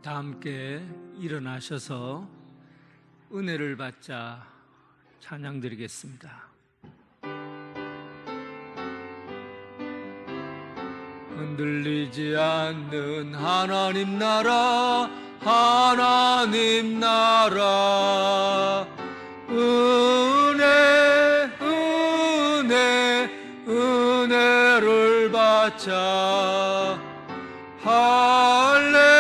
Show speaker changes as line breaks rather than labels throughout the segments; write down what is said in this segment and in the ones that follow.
다 함께 일어나셔서 은혜를 받자 찬양 드리겠습니다. 흔들리지 않는 하나님 나라, 하나님 나라. 은혜를 받자. 할렐루야,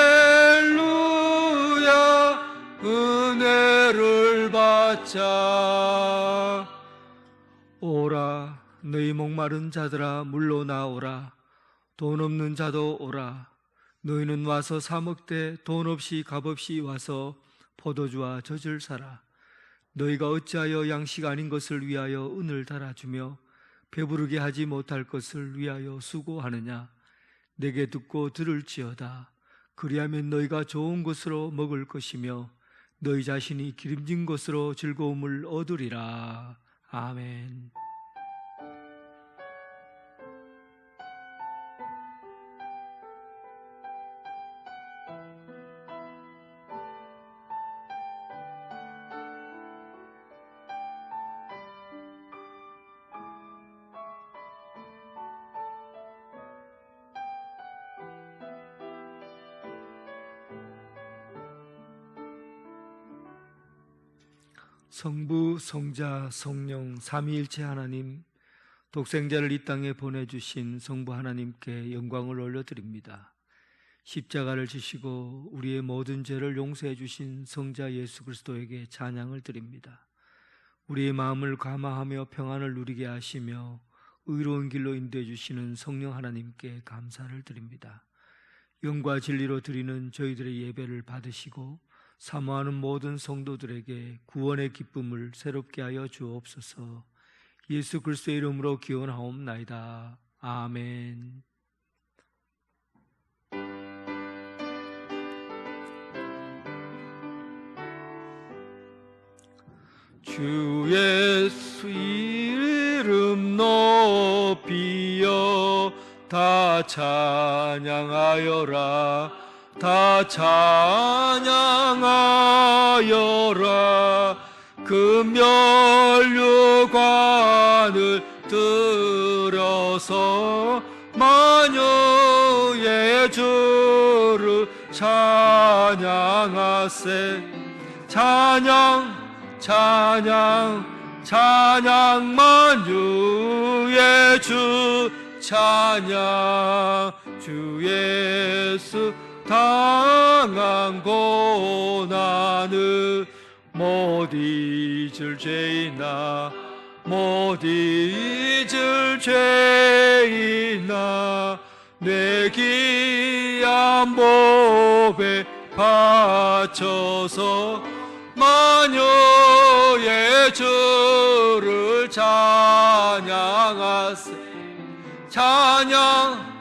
은혜를 받자. 오라, 너희 목마른 자들아 물로 나오라. 돈 없는 자도 오라. 너희는 와서 사 먹되 돈 없이 값없이 와서 포도주와 젖을 사라. 너희가 어찌하여 양식 아닌 것을 위하여 은을 달아주며 배부르게 하지 못할 것을 위하여 수고하느냐. 내게 듣고 들을지어다. 그리하면 너희가 좋은 것으로 먹을 것이며 너희 자신이 기름진 것으로 즐거움을 얻으리라. 아멘. 성부, 성자, 성령 삼위일체 하나님, 독생자를 이 땅에 보내주신 성부 하나님께 영광을 올려드립니다. 십자가를 지시고 우리의 모든 죄를 용서해 주신 성자 예수 그리스도에게 찬양을 드립니다. 우리의 마음을 감화하며 평안을 누리게 하시며 의로운 길로 인도해 주시는 성령 하나님께 감사를 드립니다. 영과 진리로 드리는 저희들의 예배를 받으시고 사모하는 모든 성도들에게 구원의 기쁨을 새롭게 하여 주옵소서. 예수 그리스도의 이름으로 기원하옵나이다. 아멘. 주 예수 이름 높이여 다 찬양하여라. 다 찬양하여라. 금면류관을 들어서 만유의 주를 찬양하세. 찬양 찬양 찬양 만유의 주 찬양. 주 예수 당한 고난을 못 잊을 죄이나 못 잊을 죄이나 내 귀한 몸에 바쳐서 만유의 주를 찬양하세. 찬양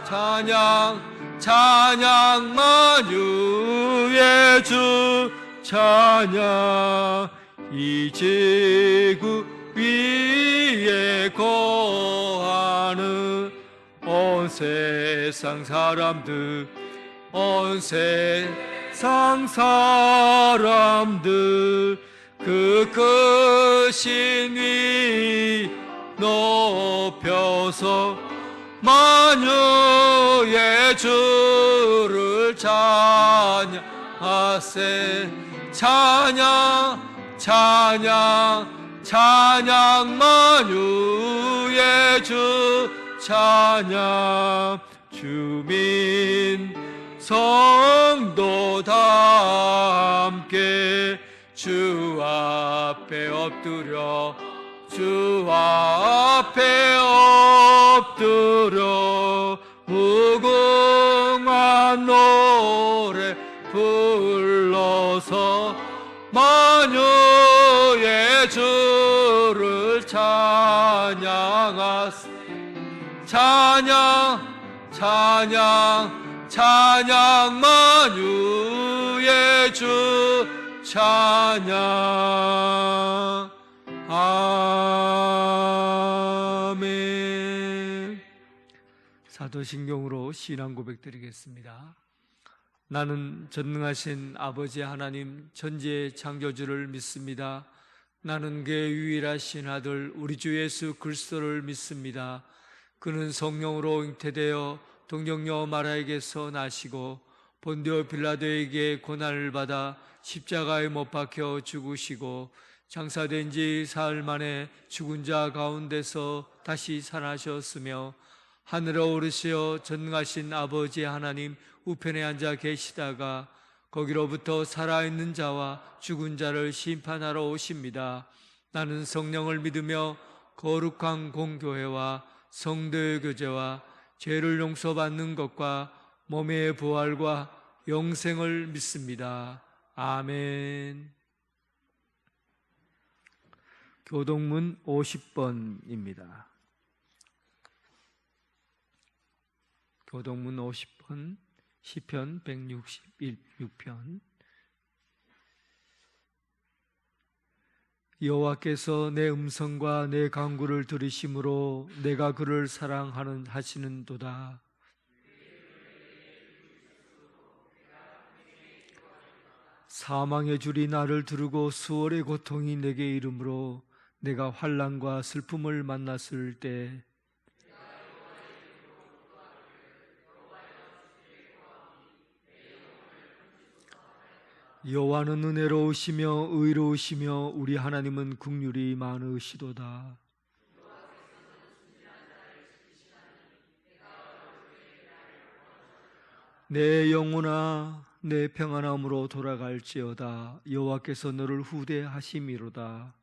찬양 찬양 만유의 주 찬양. 이 지구 위에 거하는 온 세상 사람들, 온 세상 사람들 그 크신 위 높여서 만유의 주를 찬양하세. 찬양 찬양 찬양 만유의 주 찬양. 주민 성도 다 함께 주 앞에 엎드려 주 앞에 엎드려 무궁한 노래 불러서 만유의 주를 찬양하세. 찬양 찬양 찬양 만유의 주 찬양. 아멘. 사도신경으로 신앙 고백 드리겠습니다. 나는 전능하신 아버지 하나님 천지의 창조주를 믿습니다. 나는 그의 유일하신 아들 우리 주 예수 그리스도를 믿습니다. 그는 성령으로 잉태되어 동정녀 마리아에게서 나시고 본디오 빌라도에게 고난을 받아 십자가에 못 박혀 죽으시고 장사된 지 사흘 만에 죽은 자 가운데서 다시 살아나셨으며 하늘에 오르시어 전능하신 아버지 하나님 우편에 앉아 계시다가 거기로부터 살아있는 자와 죽은 자를 심판하러 오십니다. 나는 성령을 믿으며 거룩한 공교회와 성도의 교제와 죄를 용서받는 것과 몸의 부활과 영생을 믿습니다. 아멘. 교동문 50번입니다. 교동문 50번, 시편 166편. 여호와께서 내 음성과 내 간구를 들으심으로 내가 그를 사랑하는 하시는도다. 사망의 줄이 나를 두르고 수월의 고통이 내게 이르므로 내가 환난과 슬픔을 만났을 때 여호와는 은혜로우시며 의로우시며 우리 하나님은 긍휼이 많으시도다. 내 영혼아 내 평안함으로 돌아갈지어다. 여호와께서 너를 후대하심이로다.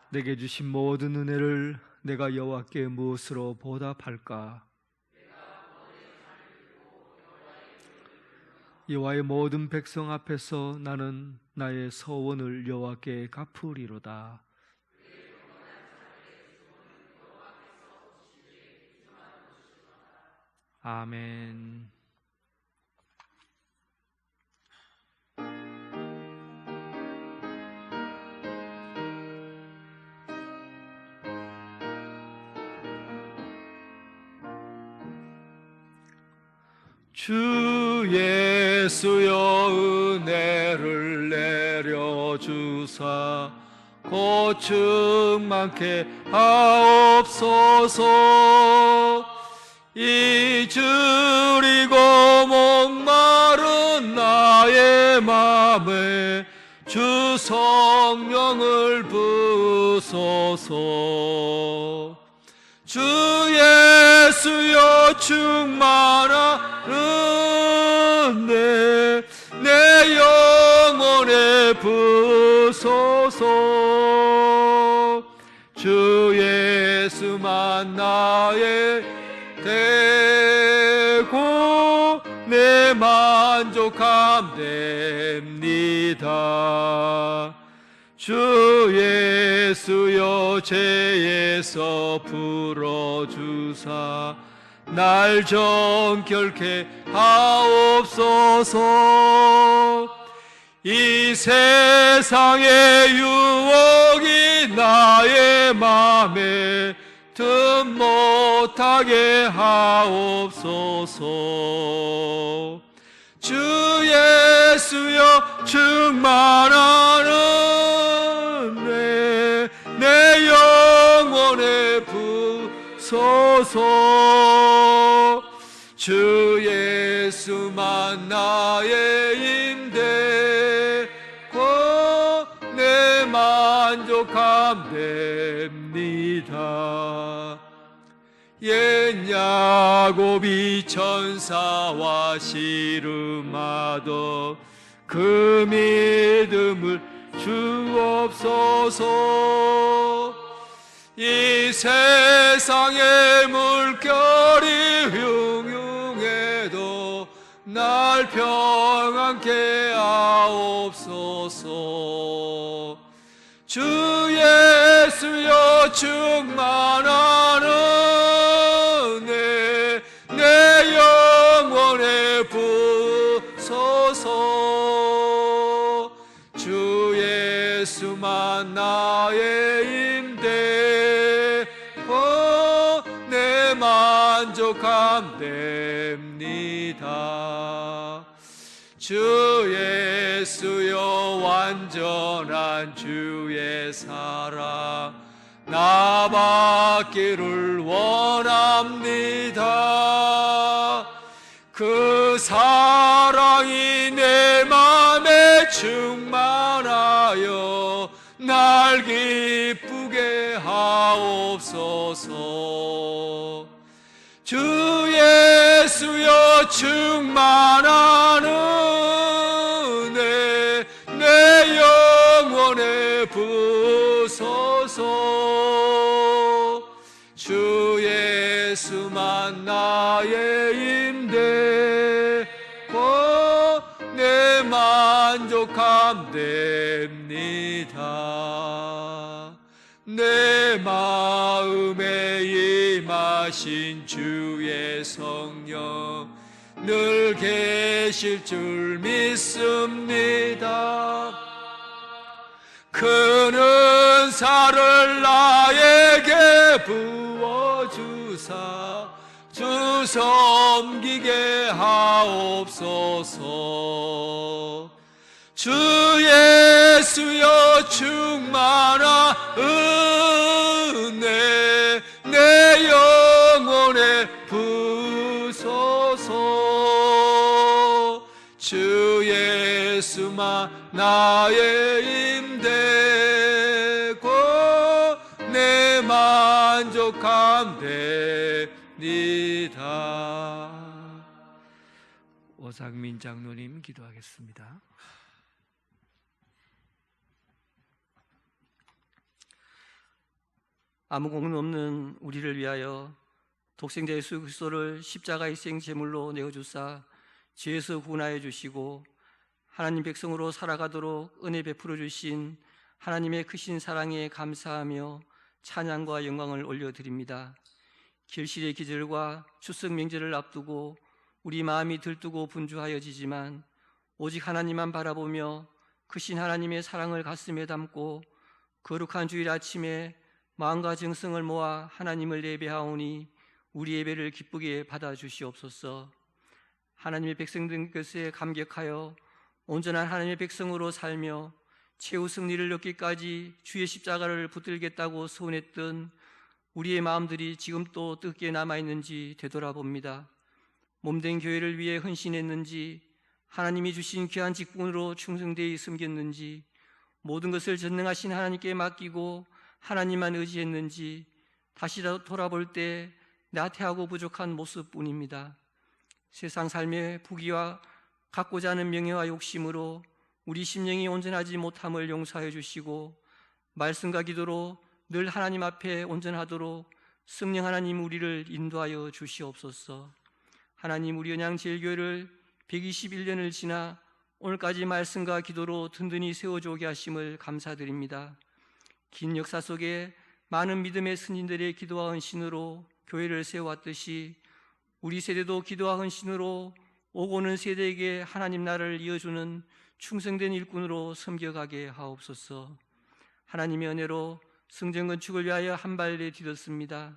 내게 주신 모든 은혜를 내가 여호와께 무엇으로 보답할까? 여호와의 모든 백성 앞에서 나는 나의 서원을 여호와께 갚으리로다. 아멘. 주 예수여 은혜를 내려주사 고충 많게 하옵소서. 잊으리고 목마른 나의 맘에 주 성령을 부소서. 주 예수여 충만한 내 영혼에 부소서. 주 예수만 나의 되고 내 만족함 됩니다. 주 예수여 죄에서 풀어주사 날 정결케 하옵소서. 이 세상의 유혹이 나의 맘에 틈 못하게 하옵소서. 주 예수여 충만한 은혜 내 영혼에 부소서. 주 예수만 나의 임대고 내 만족함 됩니다. 옛 야곱이 천사와 씨름하던 그 믿음을 주옵소서. 이 세상의 물결이 흉흉해도 날 평안케 하옵소서. 주 예수여 충만한 은혜 내 영혼에 부소서. 주 예수만 나의 임대고 됩니다. 주 예수여 완전한 주의 사랑 나 받기를 원합니다. 그 사랑이 내 맘에 충만하여 날 기쁘게 하옵소서. 주 예수여 충만한 은혜 내 영혼에 부소서. 주 예수만 나의 임대고 내 만족함 됩니다. 내 마음에 임하신 주의 성령 늘 계실 줄 믿습니다. 큰 은사를 나에게 부어주사 주 섬기게 하옵소서. 주 예수여 충만한 은혜 내 영혼에 부소서. 주 예수만 나의 임대고 내 만족함 됩니다. 오상민 장로님 기도하겠습니다.
아무 공은 없는 우리를 위하여 독생자 예수 그리스도를 십자가 희생 제물로 내어주사 죄에서 구원하여 주시고 하나님 백성으로 살아가도록 은혜 베풀어 주신 하나님의 크신 사랑에 감사하며 찬양과 영광을 올려드립니다. 결실의 기절과 추석 명절을 앞두고 우리 마음이 들뜨고 분주하여지지만 오직 하나님만 바라보며 크신 하나님의 사랑을 가슴에 담고 거룩한 주일 아침에 마음과 정성을 모아 하나님을 예배하오니 우리 예배를 기쁘게 받아주시옵소서. 하나님의 백성된 것에 감격하여 온전한 하나님의 백성으로 살며 최후 승리를 얻기까지 주의 십자가를 붙들겠다고 소원했던 우리의 마음들이 지금 또 뜨겁게 남아있는지 되돌아봅니다. 몸된 교회를 위해 헌신했는지, 하나님이 주신 귀한 직분으로 충성되이 섬겼는지, 모든 것을 전능하신 하나님께 맡기고 하나님만 의지했는지 다시 돌아볼 때 나태하고 부족한 모습뿐입니다. 세상 삶의 부귀와 갖고자 하는 명예와 욕심으로 우리 심령이 온전하지 못함을 용서해 주시고 말씀과 기도로 늘 하나님 앞에 온전하도록 성령 하나님 우리를 인도하여 주시옵소서. 하나님, 우리 언양제일교회를 121년을 지나 오늘까지 말씀과 기도로 든든히 세워져 오게 하심을 감사드립니다. 긴 역사 속에 많은 믿음의 스님들의 기도와 헌신으로 교회를 세워왔듯이 우리 세대도 기도와 헌신으로 오고 오는 세대에게 하나님 나라를 이어주는 충성된 일꾼으로 섬겨가게 하옵소서. 하나님의 은혜로 성전 건축을 위하여 한 발 내딛었습니다.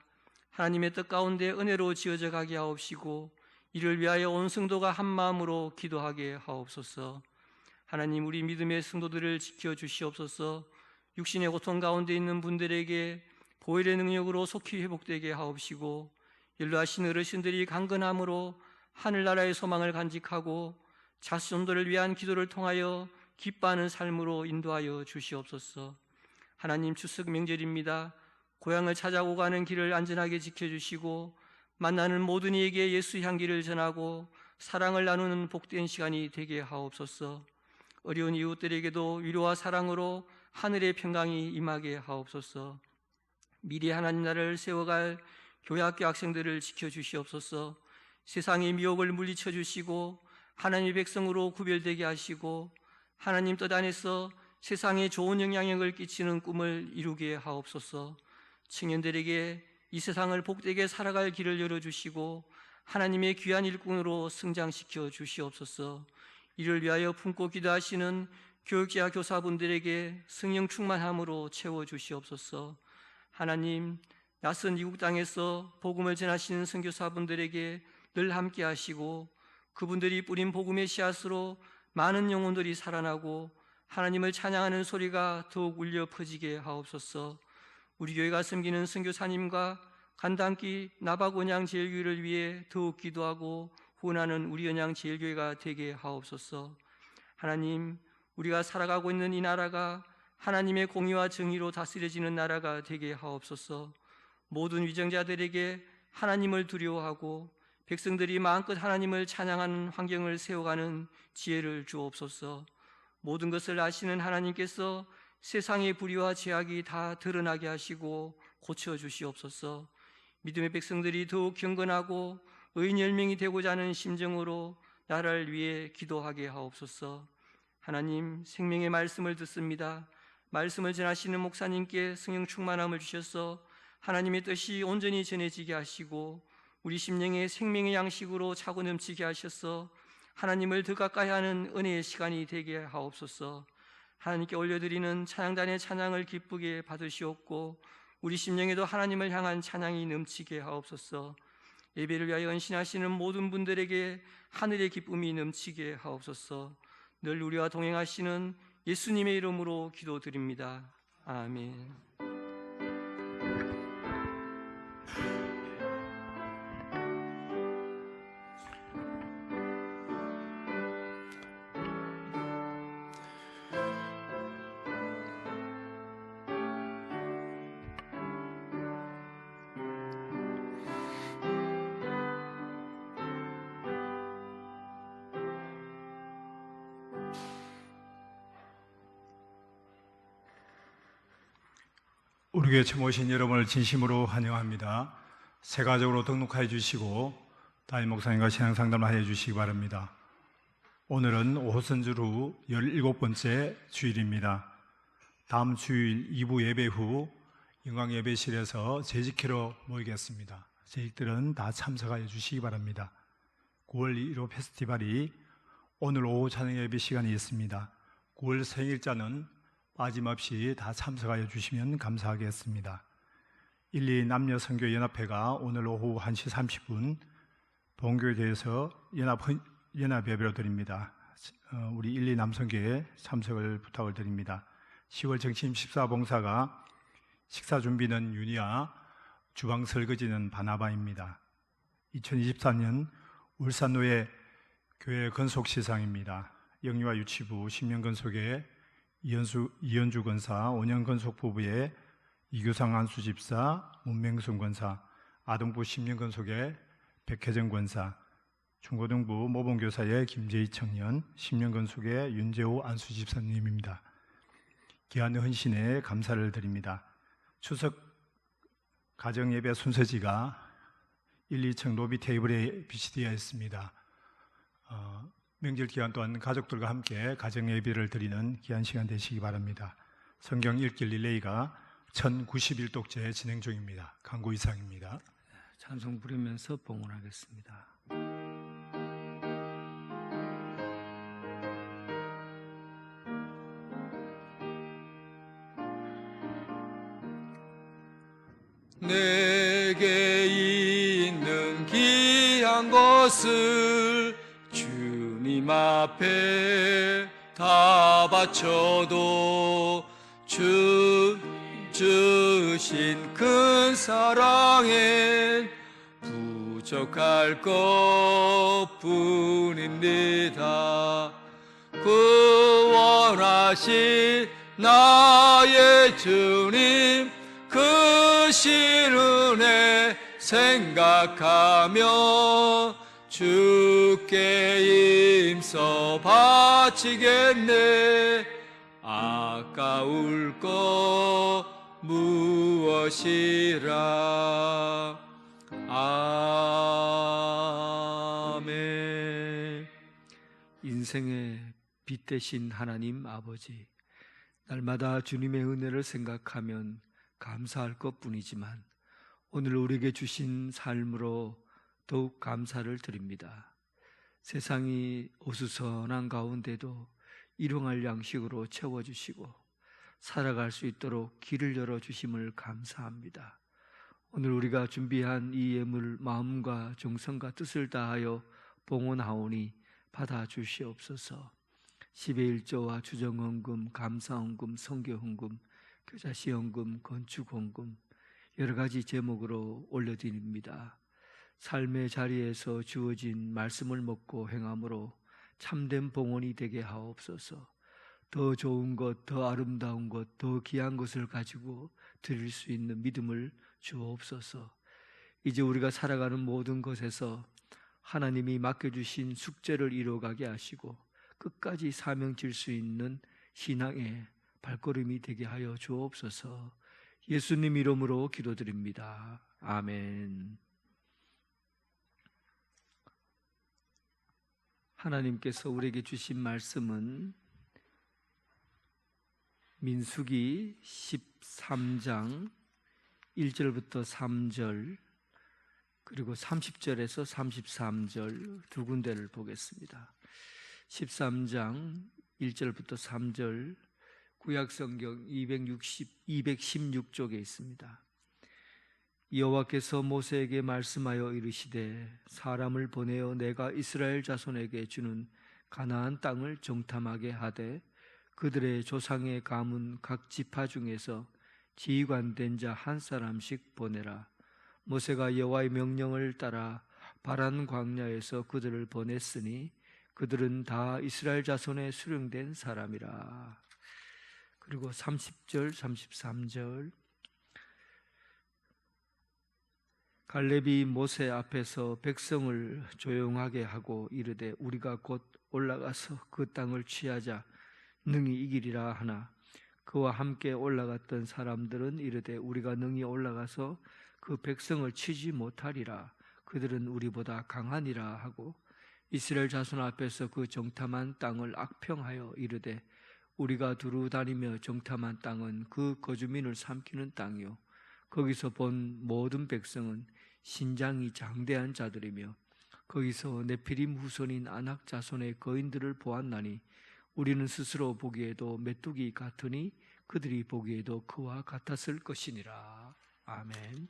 하나님의 뜻 가운데 은혜로 지어져 가게 하옵시고 이를 위하여 온 성도가 한 마음으로 기도하게 하옵소서. 하나님, 우리 믿음의 성도들을 지켜주시옵소서. 육신의 고통 가운데 있는 분들에게 보혈의 능력으로 속히 회복되게 하옵시고 연로하신 어르신들이 강건함으로 하늘나라의 소망을 간직하고 자손들을 위한 기도를 통하여 기뻐하는 삶으로 인도하여 주시옵소서. 하나님, 추석 명절입니다. 고향을 찾아오고 가는 길을 안전하게 지켜주시고 만나는 모든 이에게 예수 향기를 전하고 사랑을 나누는 복된 시간이 되게 하옵소서. 어려운 이웃들에게도 위로와 사랑으로 하늘의 평강이 임하게 하옵소서. 미래 하나님 나라를 세워갈 교회학교 학생들을 지켜주시옵소서. 세상의 미혹을 물리쳐 주시고 하나님의 백성으로 구별되게 하시고 하나님 뜻 안에서 세상에 좋은 영향력을 끼치는 꿈을 이루게 하옵소서. 청년들에게 이 세상을 복되게 살아갈 길을 열어주시고 하나님의 귀한 일꾼으로 성장시켜 주시옵소서. 이를 위하여 품고 기도하시는 교육자 교사분들에게 성령 충만함으로 채워주시옵소서. 하나님, 낯선 이국 땅에서 복음을 전하시는 선교사분들에게 늘 함께 하시고 그분들이 뿌린 복음의 씨앗으로 많은 영혼들이 살아나고 하나님을 찬양하는 소리가 더욱 울려 퍼지게 하옵소서. 우리 교회가 섬기는 선교사님과 간단기 나박원양 제일교회를 위해 더욱 기도하고 후원하는 우리 연양 제일교회가 되게 하옵소서. 하나님, 우리가 살아가고 있는 이 나라가 하나님의 공의와 정의로 다스려지는 나라가 되게 하옵소서. 모든 위정자들에게 하나님을 두려워하고 백성들이 마음껏 하나님을 찬양하는 환경을 세워가는 지혜를 주옵소서. 모든 것을 아시는 하나님께서 세상의 불의와 죄악이 다 드러나게 하시고 고쳐주시옵소서. 믿음의 백성들이 더욱 경건하고 의인 10명이 되고자 하는 심정으로 나라를 위해 기도하게 하옵소서. 하나님, 생명의 말씀을 듣습니다. 말씀을 전하시는 목사님께 성령 충만함을 주셔서 하나님의 뜻이 온전히 전해지게 하시고 우리 심령의 생명의 양식으로 차고 넘치게 하셔서 하나님을 더 가까이 하는 은혜의 시간이 되게 하옵소서. 하나님께 올려드리는 찬양단의 찬양을 기쁘게 받으시옵고 우리 심령에도 하나님을 향한 찬양이 넘치게 하옵소서. 예배를 위하여 헌신하시는 모든 분들에게 하늘의 기쁨이 넘치게 하옵소서. 늘 우리와 동행하시는 예수님의 이름으로 기도드립니다. 아멘.
우리 교회 처음 오신 여러분을 진심으로 환영합니다. 새 가족으로 등록하여 주시고 담임 목사님과 신앙상담을 하여 주시기 바랍니다. 오늘은 오선절 후 17번째 주일입니다. 다음 주일 2부 예배 후 영광 예배실에서 재직회로 모이겠습니다. 재직들은 다 참석하여 주시기 바랍니다. 9월 1호 페스티벌이 오늘 오후 찬양 예배 시간이 있습니다. 9월 생일자는 빠짐없이 다 참석하여 주시면 감사하겠습니다. 1, 2 남녀 선교 연합회가 오늘 오후 1시 30분 본교회에서 연합 예배로 드립니다. 우리 1, 2 남선교회 참석을 부탁을 드립니다. 10월 정침 식사 봉사가 식사 준비는 윤희아, 주방 설거지는 바나바입니다. 2023년 울산노예 교회 건속 시상입니다. 영유아 유치부 10년 건속에 이현주 권사, 5년 건속 부부의 이규상 안수 집사, 문명순 권사, 아동부 10년 건속의 백혜정 권사, 중고등부 모범교사의 김재희 청년, 10년 건속의 윤재호 안수 집사님입니다. 귀한 헌신에 감사를 드립니다. 추석 가정예배 순서지가 1, 2층 로비 테이블에 비치되어 있습니다. 명절 기간 동안 가족들과 함께 가정 예배를 드리는 귀한 시간 되시기 바랍니다. 성경 읽기 릴레이가 1091독째 진행 중입니다. 강구 이상입니다.
찬송 부르면서 봉헌하겠습니다. 내게 있는 귀한 것을 주님 앞에 다 바쳐도 주 주신 큰 사랑엔 부족할 것뿐입니다. 구원하신 나의 주님 크신 은혜 생각하며 주께 임서 바치겠네. 아까울 것 무엇이라. 아멘. 인생의 빛 되신 하나님 아버지, 날마다 주님의 은혜를 생각하면 감사할 것뿐이지만 오늘 우리에게 주신 삶으로 더욱 감사를 드립니다. 세상이 어수선한 가운데도 일용할 양식으로 채워주시고 살아갈 수 있도록 길을 열어주심을 감사합니다. 오늘 우리가 준비한 이 예물 마음과 정성과 뜻을 다하여 봉헌하오니 받아 주시옵소서. 10의 1조와 주정헌금, 감사헌금, 선교헌금, 교자시헌금, 건축헌금 여러 가지 제목으로 올려드립니다. 삶의 자리에서 주어진 말씀을 먹고 행함으로 참된 봉헌이 되게 하옵소서. 더 좋은 것, 더 아름다운 것, 더 귀한 것을 가지고 드릴 수 있는 믿음을 주옵소서. 이제 우리가 살아가는 모든 것에서 하나님이 맡겨주신 숙제를 이루어가게 하시고 끝까지 사명 질 수 있는 신앙의 발걸음이 되게 하여 주옵소서. 예수님 이름으로 기도드립니다. 아멘. 하나님께서 우리에게 주신 말씀은 민수기 13장 1절부터 3절 그리고 30절에서 33절 두 군데를 보겠습니다. 13장 1절부터 3절 구약성경 216쪽에 있습니다. 여호와께서 모세에게 말씀하여 이르시되 사람을 보내어 내가 이스라엘 자손에게 주는 가나안 땅을 정탐하게 하되 그들의 조상의 가문 각 지파 중에서 지휘관된 자 한 사람씩 보내라. 모세가 여호와의 명령을 따라 바란 광야에서 그들을 보냈으니 그들은 다 이스라엘 자손에 수령된 사람이라. 그리고 30절, 33절 갈렙이 모세 앞에서 백성을 조용하게 하고 이르되 우리가 곧 올라가서 그 땅을 취하자 능히 이기리라 하나 그와 함께 올라갔던 사람들은 이르되 우리가 능히 올라가서 그 백성을 치지 못하리라. 그들은 우리보다 강하니라 하고 이스라엘 자손 앞에서 그 정탐한 땅을 악평하여 이르되 우리가 두루 다니며 정탐한 땅은 그 거주민을 삼키는 땅이요 거기서 본 모든 백성은 신장이 장대한 자들이며 거기서 네피림 후손인 아낙 자손의 거인들을 보았나니 우리는 스스로 보기에도 메뚜기 같으니 그들이 보기에도 그와 같았을 것이니라. 아멘.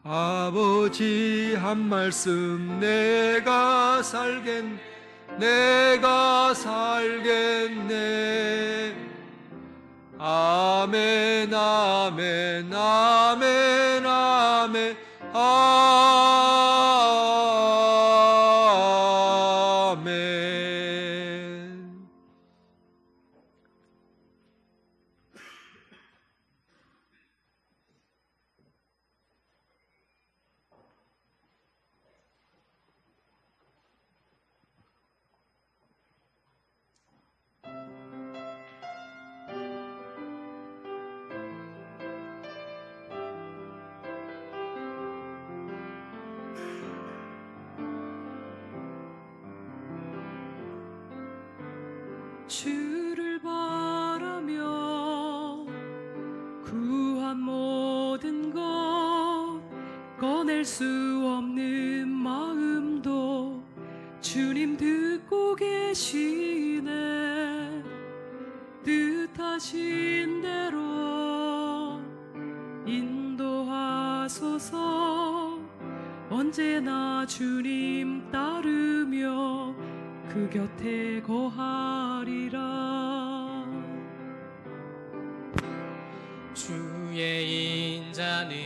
아버지 한 말씀 내가 살겠네. 아멘 아멘 아멘 아멘 아멘.
주를 바라며 구한 모든 것 꺼낼 수 없는 마음도 주님 듣고 계시네. 뜻하신 대로 인도하소서. 언제나 주님 따르며 그 곁에 거하리라.
주의 인자는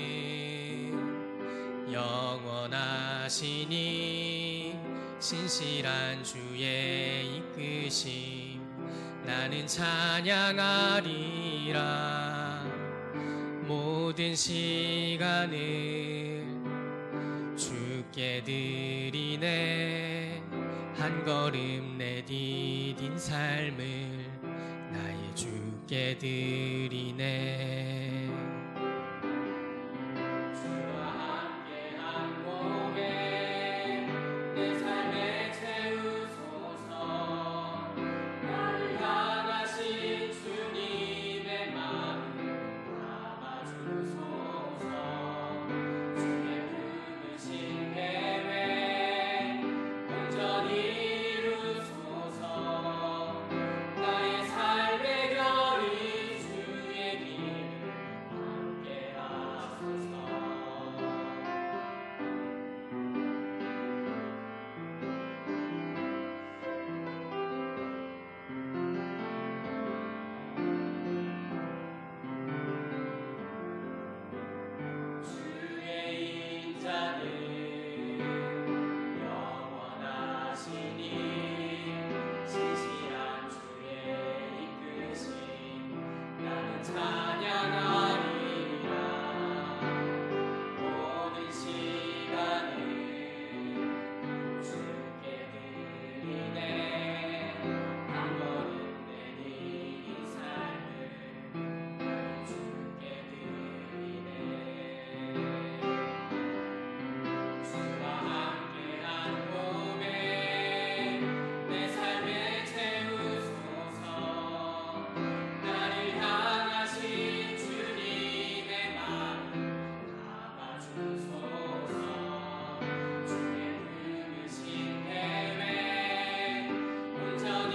영원하시니 신실한 주의 이끄심 나는 찬양하리라. 모든 시간을 주께 드리네. 한 걸음 내디딘 삶을 나의 주께 드리네. 주와 함께한 몸에 내 삶에 채우소서. 나를 향하신 주님의 마음 담아주소서. 주의 부르신 계획 온전히 이루소서. 나의 삶의 결이 주소서. 주의 부르신 계획 온전히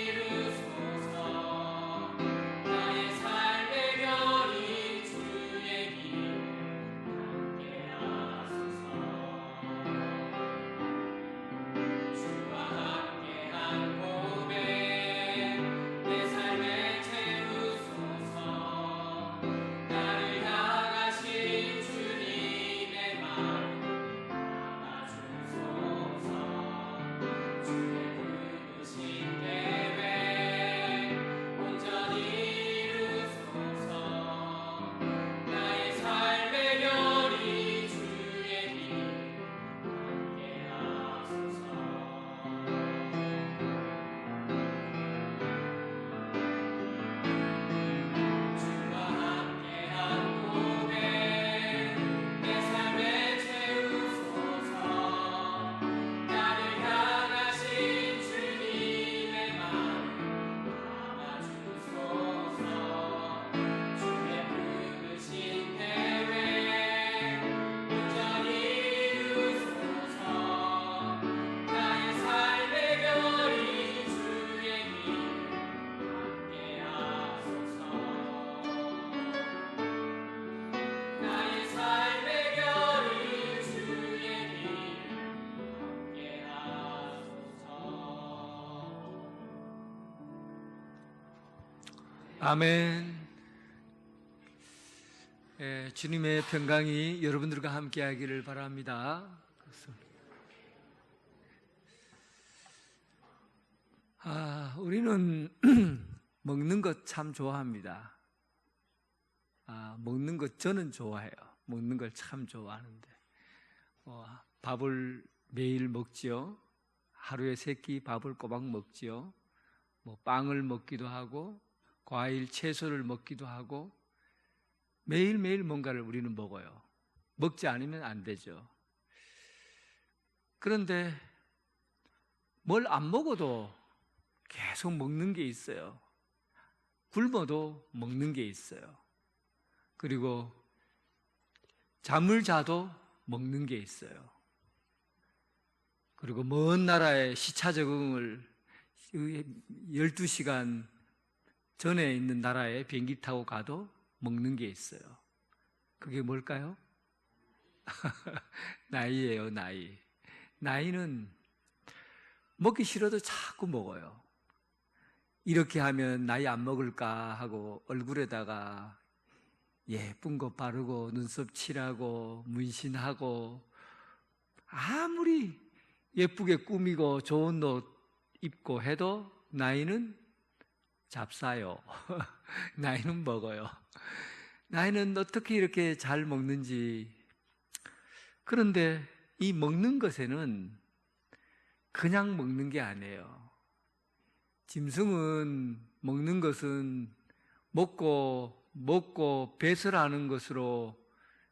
이루소서. 나의 삶의 별이 주의 길을 함께 하소서. 주와 함께한 고백 내 삶에 채우소서. 나를 향하신 주님의 마음 담아주소서. 주의 부르신 계획 온전히 이루소서. 나의 삶의 별이 주의 길을 함께 하소서. 주와 함께한 고백 내 삶에 채우소서. 나를 향하신 주님의 마음 담아주소서. 주의 부르신 계획 온전히 이루소서. 나의 삶의 별이 주의 길을 함께 하소서. 나의 삶의 별이 주의 길을 함께 하소서.
아멘. 주님의 평강이 여러분들과 함께하기를 바랍니다. 우리는 먹는 것 참 좋아합니다. 먹는 것 저는 좋아해요. 먹는 걸 참 좋아하는데 밥을 매일 먹지요. 하루에 3끼 밥을 꼬박 먹지요. 빵을 먹기도 하고 과일, 채소를 먹기도 하고 매일매일 뭔가를 우리는 먹어요. 먹지 않으면 안 되죠. 그런데 뭘 안 먹어도 계속 먹는 게 있어요. 굶어도 먹는 게 있어요. 그리고 잠을 자도 먹는 게 있어요. 그리고 먼 나라에 시차 적응을 12시간 전에 있는 나라에 비행기 타고 가도 먹는 게 있어요. 그게 뭘까요? 나이예요, 나이. 나이는 먹기 싫어도 자꾸 먹어요. 이렇게 하면 나이 안 먹을까 하고 얼굴에다가 예쁜 거 바르고 눈썹 칠하고 문신하고 아무리 예쁘게 꾸미고 좋은 옷 입고 해도 나이는 잡사요. 나이는 먹어요. 나이는 어떻게 이렇게 잘 먹는지. 그런데 이 먹는 것에는 그냥 먹는 게 아니에요. 짐승은 먹는 것은 먹고 배설하는 것으로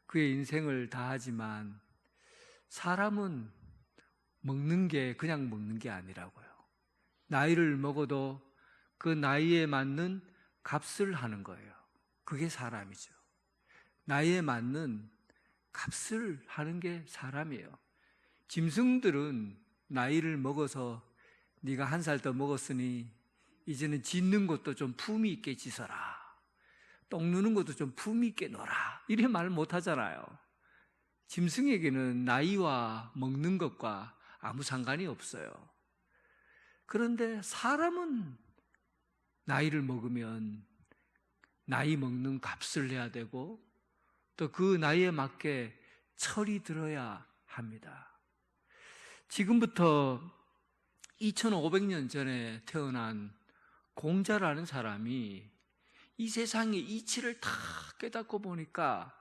그의 인생을 다하지만 사람은 먹는 게 그냥 먹는 게 아니라고요. 나이를 먹어도 그 나이에 맞는 값을 하는 거예요. 그게 사람이죠. 나이에 맞는 값을 하는 게 사람이에요. 짐승들은 나이를 먹어서 네가 1살 더 먹었으니 이제는 짖는 것도 좀 품위 있게 짖어라. 똥 누는 것도 좀 품위 있게 놀아. 이렇게 말 못하잖아요. 짐승에게는 나이와 먹는 것과 아무 상관이 없어요. 그런데 사람은 나이를 먹으면 나이 먹는 값을 해야 되고 또 그 나이에 맞게 철이 들어야 합니다. 지금부터 2500년 전에 태어난 공자라는 사람이 이 세상의 이치를 다 깨닫고 보니까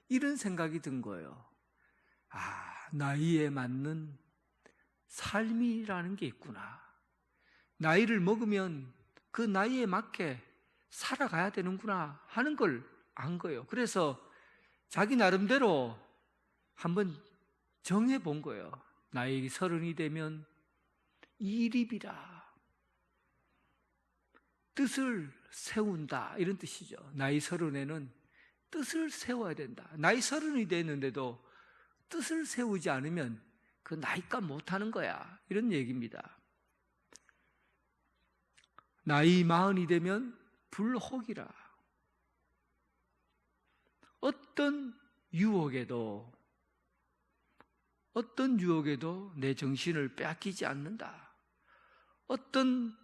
이런 생각이 든 거예요. 나이에 맞는 삶이라는 게 있구나. 나이를 먹으면 그 나이에 맞게 살아가야 되는구나 하는 걸 안 거예요. 그래서 자기 나름대로 한번 정해 본 거예요. 나이 30이 되면 이립이라. 뜻을 세운다 이런 뜻이죠. 나이 30에는 뜻을 세워야 된다. 나이 30이 됐는데도 뜻을 세우지 않으면 그 나이값 못하는 거야. 이런 얘기입니다. 나이 40이 되면 불혹이라. 어떤 유혹에도 내 정신을 빼앗기지 않는다. 어떤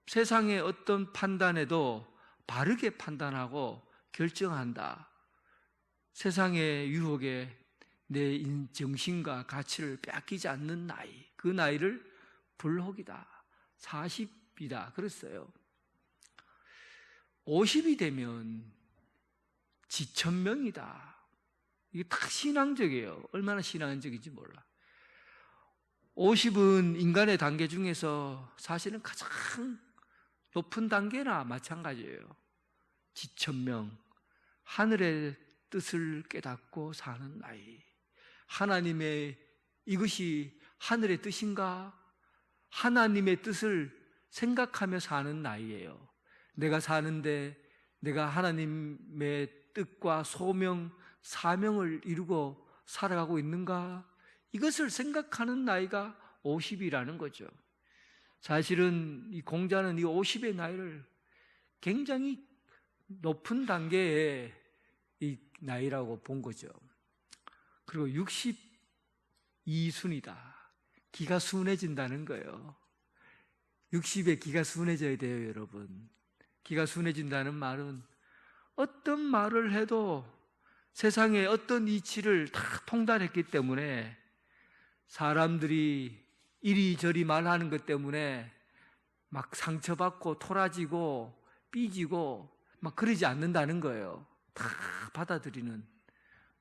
세상의 어떤 판단에도 바르게 판단하고 결정한다. 세상의 유혹에 내 정신과 가치를 빼앗기지 않는 나이, 그 나이를 불혹이다. 40이다 그랬어요. 50이 되면 지천명이다. 이게 다 신앙적이에요. 얼마나 신앙적인지 몰라. 50은 인간의 단계 중에서 사실은 가장 높은 단계나 마찬가지예요. 지천명, 하늘의 뜻을 깨닫고 사는 나이. 하나님의 이것이 하늘의 뜻인가? 하나님의 뜻을 생각하며 사는 나이예요. 내가 사는데 내가 하나님의 뜻과 소명, 사명을 이루고 살아가고 있는가? 이것을 생각하는 나이가 50이라는 거죠. 사실은 이 공자는 이 50의 나이를 굉장히 높은 단계의 이 나이라고 본 거죠. 그리고 62순이다. 기가 순해진다는 거예요. 60에 기가 순해져야 돼요, 여러분. 기가 순해진다는 말은 어떤 말을 해도 세상의 어떤 이치를 다 통달했기 때문에 사람들이 이리저리 말하는 것 때문에 막 상처받고 토라지고 삐지고 막 그러지 않는다는 거예요. 다 받아들이는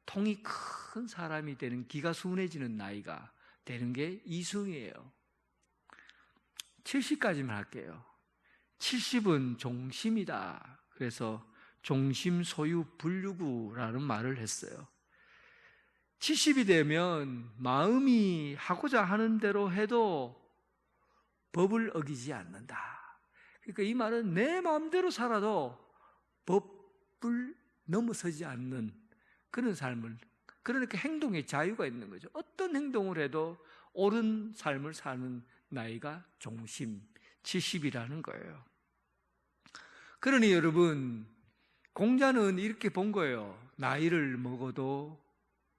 통이 큰 사람이 되는, 기가 순해지는 나이가 되는 게 이승이에요. 70까지만 할게요. 70은 종심이다. 그래서 종심 소유 불유구라는 말을 했어요. 70이 되면 마음이 하고자 하는 대로 해도 법을 어기지 않는다. 그러니까 이 말은 내 마음대로 살아도 법을 넘어서지 않는 그런 삶을, 그러니까 행동에 자유가 있는 거죠. 어떤 행동을 해도 옳은 삶을 사는 나이가 종심 70이라는 거예요. 그러니 여러분, 공자는 이렇게 본 거예요. 나이를 먹어도,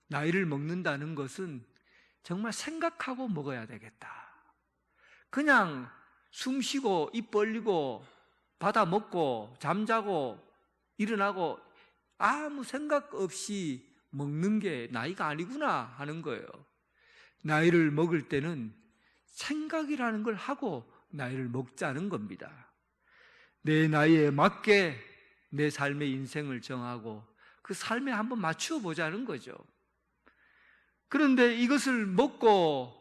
나이를 먹는다는 것은 정말 생각하고 먹어야 되겠다. 그냥 숨 쉬고 입 벌리고 받아 먹고 잠자고 일어나고 아무 생각 없이 먹는 게 나이가 아니구나 하는 거예요. 나이를 먹을 때는 생각이라는 걸 하고 나이를 먹자는 겁니다. 내 나이에 맞게 내 삶의 인생을 정하고 그 삶에 한번 맞추어 보자는 거죠. 그런데 이것을 먹고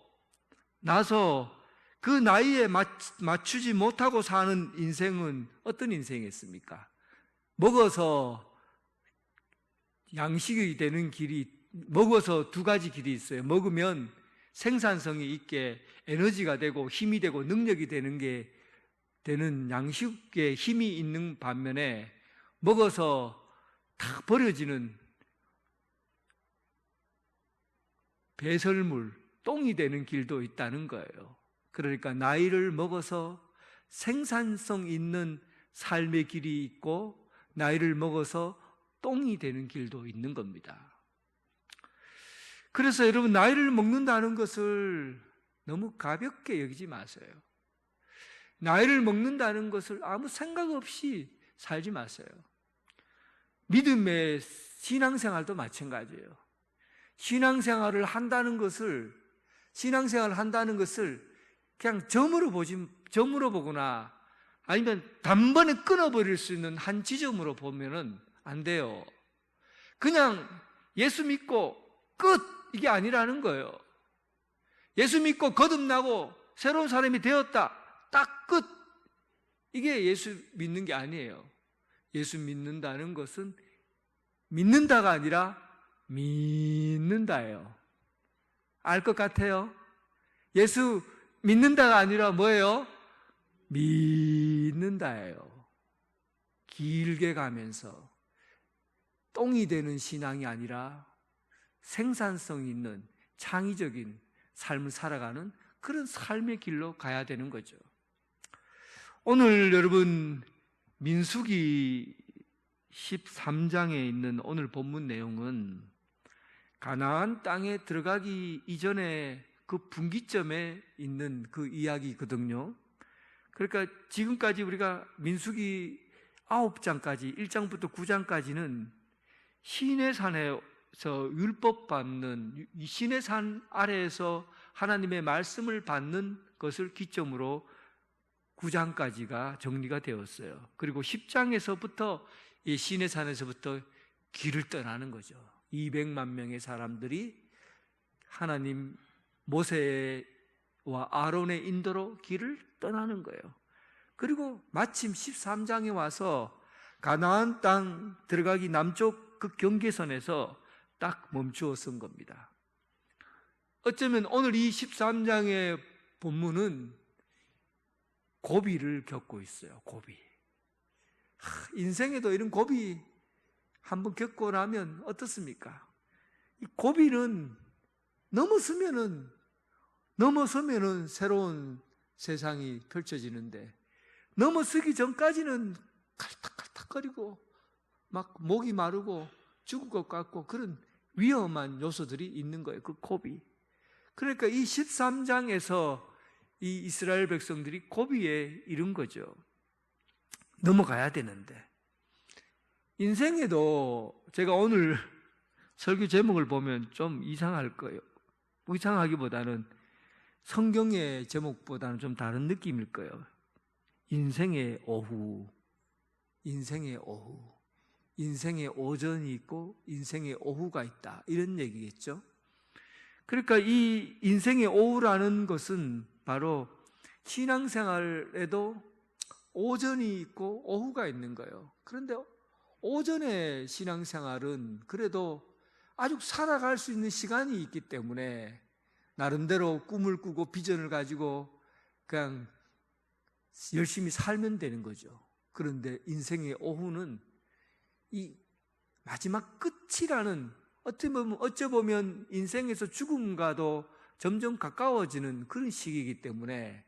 나서 그 나이에 맞추지 못하고 사는 인생은 어떤 인생이었습니까? 먹어서 양식이 되는 길이, 먹어서 두 가지 길이 있어요. 먹으면 생산성이 있게 에너지가 되고 힘이 되고 능력이 되는 양식에 힘이 있는 반면에 먹어서 다 버려지는 배설물, 똥이 되는 길도 있다는 거예요. 그러니까 나이를 먹어서 생산성 있는 삶의 길이 있고 나이를 먹어서 똥이 되는 길도 있는 겁니다. 그래서 여러분, 나이를 먹는다는 것을 너무 가볍게 여기지 마세요. 나이를 먹는다는 것을 아무 생각 없이 살지 마세요. 믿음의 신앙생활도 마찬가지예요. 신앙생활을 한다는 것을 그냥 점으로 보거나 아니면 단번에 끊어버릴 수 있는 한 지점으로 보면은 안 돼요. 그냥 예수 믿고 끝! 이게 아니라는 거예요. 예수 믿고 거듭나고 새로운 사람이 되었다. 딱 끝! 이게 예수 믿는 게 아니에요. 예수 믿는다는 것은 믿는다가 아니라 믿는다예요. 알 것 같아요? 예수 믿는다가 아니라 뭐예요? 믿는다예요. 길게 가면서 똥이 되는 신앙이 아니라 생산성 있는 창의적인 삶을 살아가는 그런 삶의 길로 가야 되는 거죠. 오늘 여러분 민수기 13장에 있는 오늘 본문 내용은 가나안 땅에 들어가기 이전에 그 분기점에 있는 그 이야기거든요. 그러니까 지금까지 우리가 민수기 9장까지 1장부터 9장까지는 시내산에서 율법 받는, 이 시내산 아래에서 하나님의 말씀을 받는 것을 기점으로 9장까지가 정리가 되었어요. 그리고 10장에서부터 이 시내산에서부터 길을 떠나는 거죠. 200만 명의 사람들이 하나님 모세와 아론의 인도로 길을 떠나는 거예요. 그리고 마침 13장에 와서 가나안 땅 들어가기 남쪽 그 경계선에서 딱 멈추어 선 겁니다. 어쩌면 오늘 이 13장의 본문은 고비를 겪고 있어요. 고비. 인생에도 이런 고비 한번 겪고 나면 어떻습니까? 이 고비는 넘어서면은 새로운 세상이 펼쳐지는데, 넘어서기 전까지는 칼탁칼탁거리고 막 목이 마르고 죽을 것 같고 그런 위험한 요소들이 있는 거예요. 그 고비. 그러니까 이 13장에서 이 이스라엘 백성들이 고비에 이른 거죠. 넘어가야 되는데, 인생에도 제가 오늘 설교 제목을 보면 좀 이상할 거예요. 이상하기보다는 성경의 제목보다는 좀 다른 느낌일 거예요. 인생의 오후, 인생의 오후, 인생의 오전이 있고 인생의 오후가 있다, 이런 얘기겠죠. 그러니까 이 인생의 오후라는 것은 바로 신앙생활에도 오전이 있고 오후가 있는 거예요. 그런데 오전의 신앙생활은 그래도 아주 살아갈 수 있는 시간이 있기 때문에 나름대로 꿈을 꾸고 비전을 가지고 그냥 열심히 살면 되는 거죠. 그런데 인생의 오후는 이 마지막 끝이라는, 어찌 보면 인생에서 죽음과도 점점 가까워지는 그런 시기이기 때문에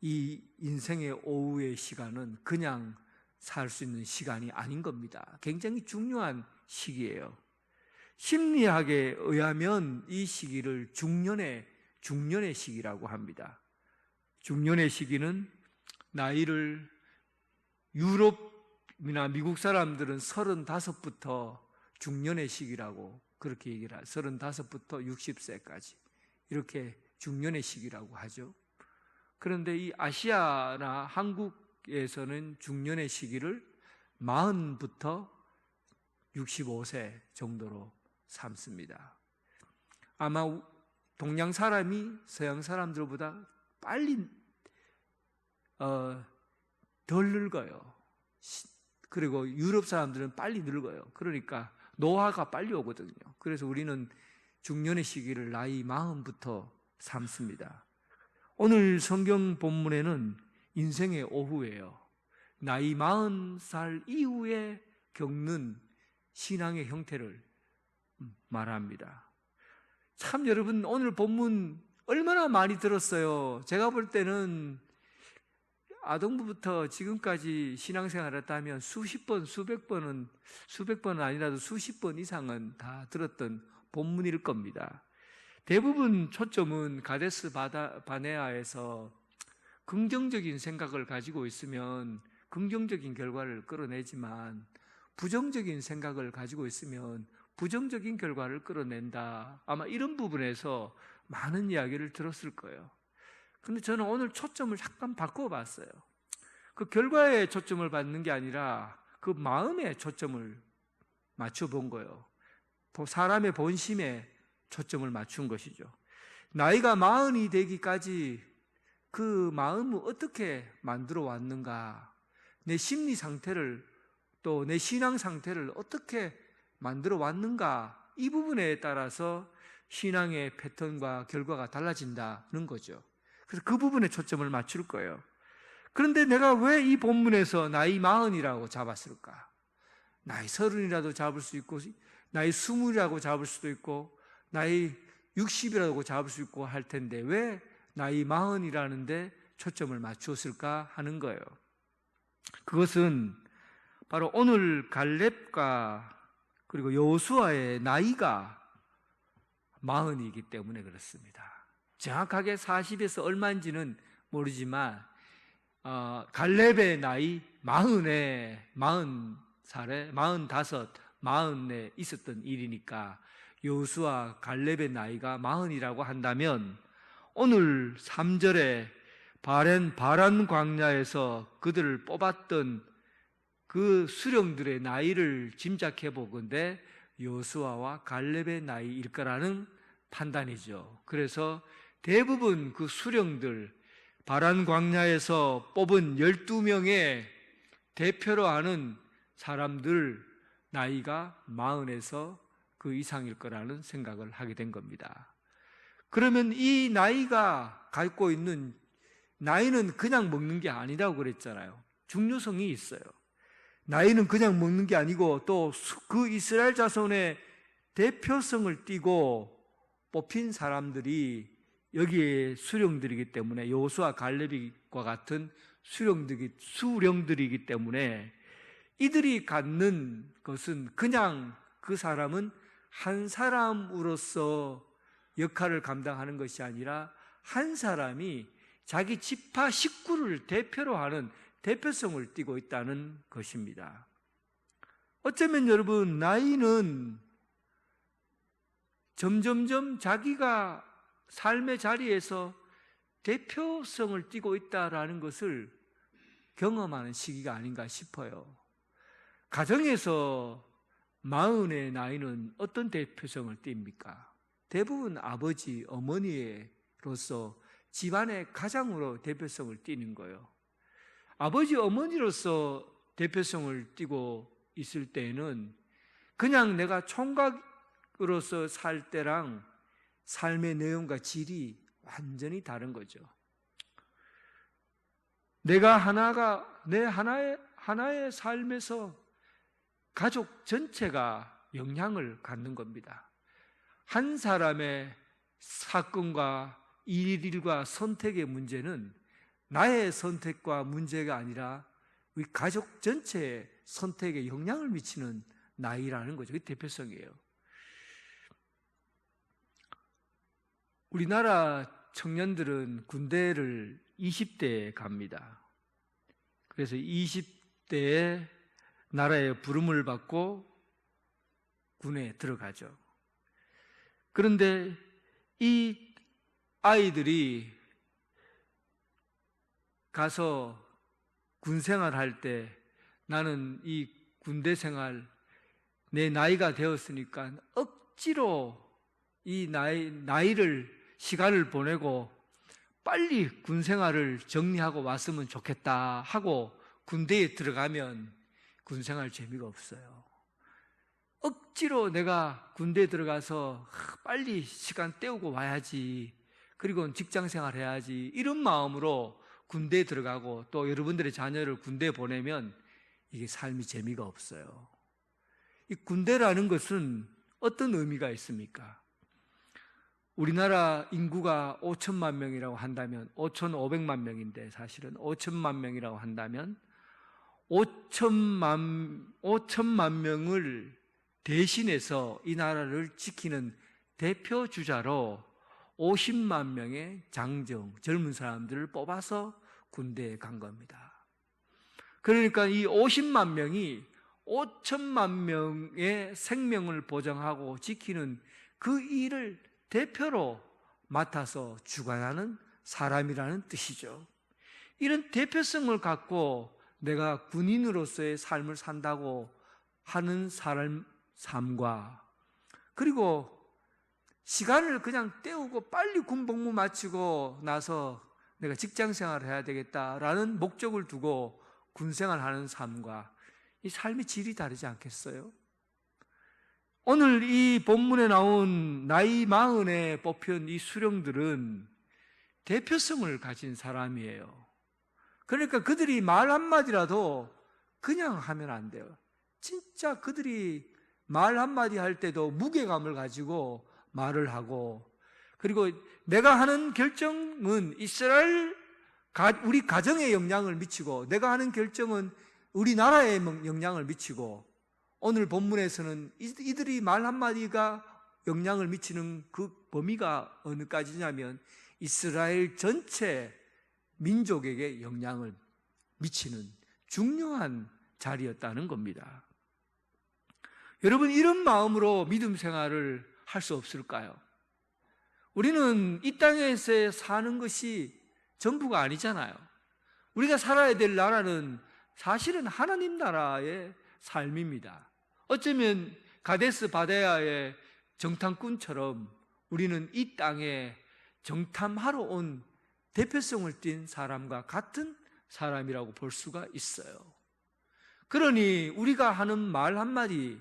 이 인생의 오후의 시간은 그냥 살 수 있는 시간이 아닌 겁니다. 굉장히 중요한 시기예요. 심리학에 의하면 이 시기를 중년의 시기라고 합니다. 중년의 시기는 나이를, 유럽이나 미국 사람들은 35부터 중년의 시기라고 그렇게 얘기를 하죠. 35부터 60세까지 이렇게 중년의 시기라고 하죠. 그런데 이 아시아나 한국에서는 중년의 시기를 40부터 65세 정도로 삼습니다. 아마 동양 사람이 서양 사람들보다 빨리 덜 늙어요. 그리고 유럽 사람들은 빨리 늙어요. 그러니까 노화가 빨리 오거든요. 그래서 우리는 중년의 시기를 나이 40부터 삼습니다. 오늘 성경 본문에는 인생의 오후예요. 나이 40살 이후에 겪는 신앙의 형태를 말합니다. 참 여러분, 오늘 본문 얼마나 많이 들었어요. 제가 볼 때는 아동부부터 지금까지 신앙생활을 했다면 수십 번은 아니라도 수십 번 이상은 다 들었던 본문일 겁니다. 대부분 초점은 가데스 바네아에서 긍정적인 생각을 가지고 있으면 긍정적인 결과를 끌어내지만 부정적인 생각을 가지고 있으면 부정적인 결과를 끌어낸다, 아마 이런 부분에서 많은 이야기를 들었을 거예요. 근데 저는 오늘 초점을 약간 바꿔봤어요. 그 결과에 초점을 받는 게 아니라 그 마음에 초점을 맞춰본 거예요. 사람의 본심에 초점을 맞춘 것이죠. 나이가 40이 되기까지 그 마음을 어떻게 만들어 왔는가, 내 심리 상태를, 또 내 신앙 상태를 어떻게 만들어 왔는가, 이 부분에 따라서 신앙의 패턴과 결과가 달라진다는 거죠. 그래서 그 부분에 초점을 맞출 거예요. 그런데 내가 왜 이 본문에서 나이 40이라고 잡았을까? 나이 30이라도 잡을 수 있고, 나이 20이라고 잡을 수도 있고, 나이 60이라고 잡을 수 있고 할 텐데 왜 나이 40이라는데 초점을 맞추었을까 하는 거예요. 그것은 바로 오늘 갈렙과 그리고 여호수아의 나이가 40이기 때문에 그렇습니다. 정확하게 40에서 얼마인지는 모르지만 갈렙의 나이 40에 40살에 45, 40에 있었던 일이니까 여호수아 갈렙의 나이가 40이라고 한다면 오늘 3절에 바란 광야에서 그들을 뽑았던 그 수령들의 나이를 짐작해 보건대 여호수아와 갈렙의 나이일 거라는 판단이죠. 그래서 대부분 그 수령들, 바란 광야에서 뽑은 12명의 대표로 하는 사람들 나이가 40에서 그 이상일 거라는 생각을 하게 된 겁니다. 그러면 이 나이가 갖고 있는 나이는 그냥 먹는 게 아니라고 그랬잖아요. 중요성이 있어요. 나이는 그냥 먹는 게 아니고 또 그 이스라엘 자손의 대표성을 띠고 뽑힌 사람들이 여기에 수령들이기 때문에 여호수아 갈렙과 같은 수령들이기 때문에 이들이 갖는 것은 그냥 그 사람은 한 사람으로서 역할을 감당하는 것이 아니라 한 사람이 자기 지파 식구를 대표로 하는 대표성을 띠고 있다는 것입니다. 어쩌면 여러분 나이는 점점점 자기가 삶의 자리에서 대표성을 띠고 있다라는 것을 경험하는 시기가 아닌가 싶어요. 가정에서 40의 나이는 어떤 대표성을 띱니까? 대부분 아버지, 어머니로서 집안의 가장으로 대표성을 띠는 거예요. 아버지, 어머니로서 대표성을 띠고 있을 때에는 그냥 내가 총각으로서 살 때랑 삶의 내용과 질이 완전히 다른 거죠. 내가 내 하나의 삶에서 가족 전체가 영향을 갖는 겁니다. 한 사람의 사건과 일과 선택의 문제는 나의 선택과 문제가 아니라 우리 가족 전체의 선택에 영향을 미치는 나이라는 거죠. 그게 대표성이에요. 우리나라 청년들은 군대를 20대에 갑니다. 그래서 20대에 나라의 부름을 받고 군에 들어가죠. 그런데 이 아이들이 가서 군 생활할 때 나는 이 군대 생활 내 나이가 되었으니까 억지로 이 시간을 보내고 빨리 군 생활을 정리하고 왔으면 좋겠다 하고 군대에 들어가면 군 생활 재미가 없어요. 억지로 내가 군대에 들어가서 빨리 시간 때우고 와야지, 그리고 직장 생활 해야지, 이런 마음으로 군대에 들어가고 또 여러분들의 자녀를 군대에 보내면 이게 삶이 재미가 없어요. 이 군대라는 것은 어떤 의미가 있습니까? 우리나라 인구가 5천만 명이라고 한다면 5,500만 명인데 사실은 5천만 명이라고 한다면 5천만 명을 대신해서 이 나라를 지키는 대표 주자로 50만 명의 장정, 젊은 사람들을 뽑아서 군대에 간 겁니다. 그러니까 이 50만 명이 5천만 명의 생명을 보장하고 지키는 그 일을 대표로 맡아서 주관하는 사람이라는 뜻이죠. 이런 대표성을 갖고 내가 군인으로서의 삶을 산다고 하는 삶과, 그리고 시간을 그냥 때우고 빨리 군 복무 마치고 나서 내가 직장 생활을 해야 되겠다라는 목적을 두고 군 생활하는 삶과 이 삶의 질이 다르지 않겠어요? 오늘 이 본문에 나온 나이 40에 뽑힌 이 수령들은 대표성을 가진 사람이에요. 그러니까 그들이 말 한마디라도 그냥 하면 안 돼요. 진짜 그들이 말 한마디 할 때도 무게감을 가지고 말을 하고, 그리고 내가 하는 결정은 우리 가정에 영향을 미치고, 내가 하는 결정은 우리나라에 영향을 미치고, 오늘 본문에서는 이들이 말 한마디가 영향을 미치는 그 범위가 어느까지냐면 이스라엘 전체 민족에게 영향을 미치는 중요한 자리였다는 겁니다. 여러분, 이런 마음으로 믿음 생활을 할 수 없을까요? 우리는 이 땅에서 사는 것이 전부가 아니잖아요. 우리가 살아야 될 나라는 사실은 하나님 나라의 삶입니다. 어쩌면 가데스 바네아의 정탐꾼처럼 우리는 이 땅에 정탐하러 온 대표성을 띤 사람과 같은 사람이라고 볼 수가 있어요. 그러니 우리가 하는 말 한마디,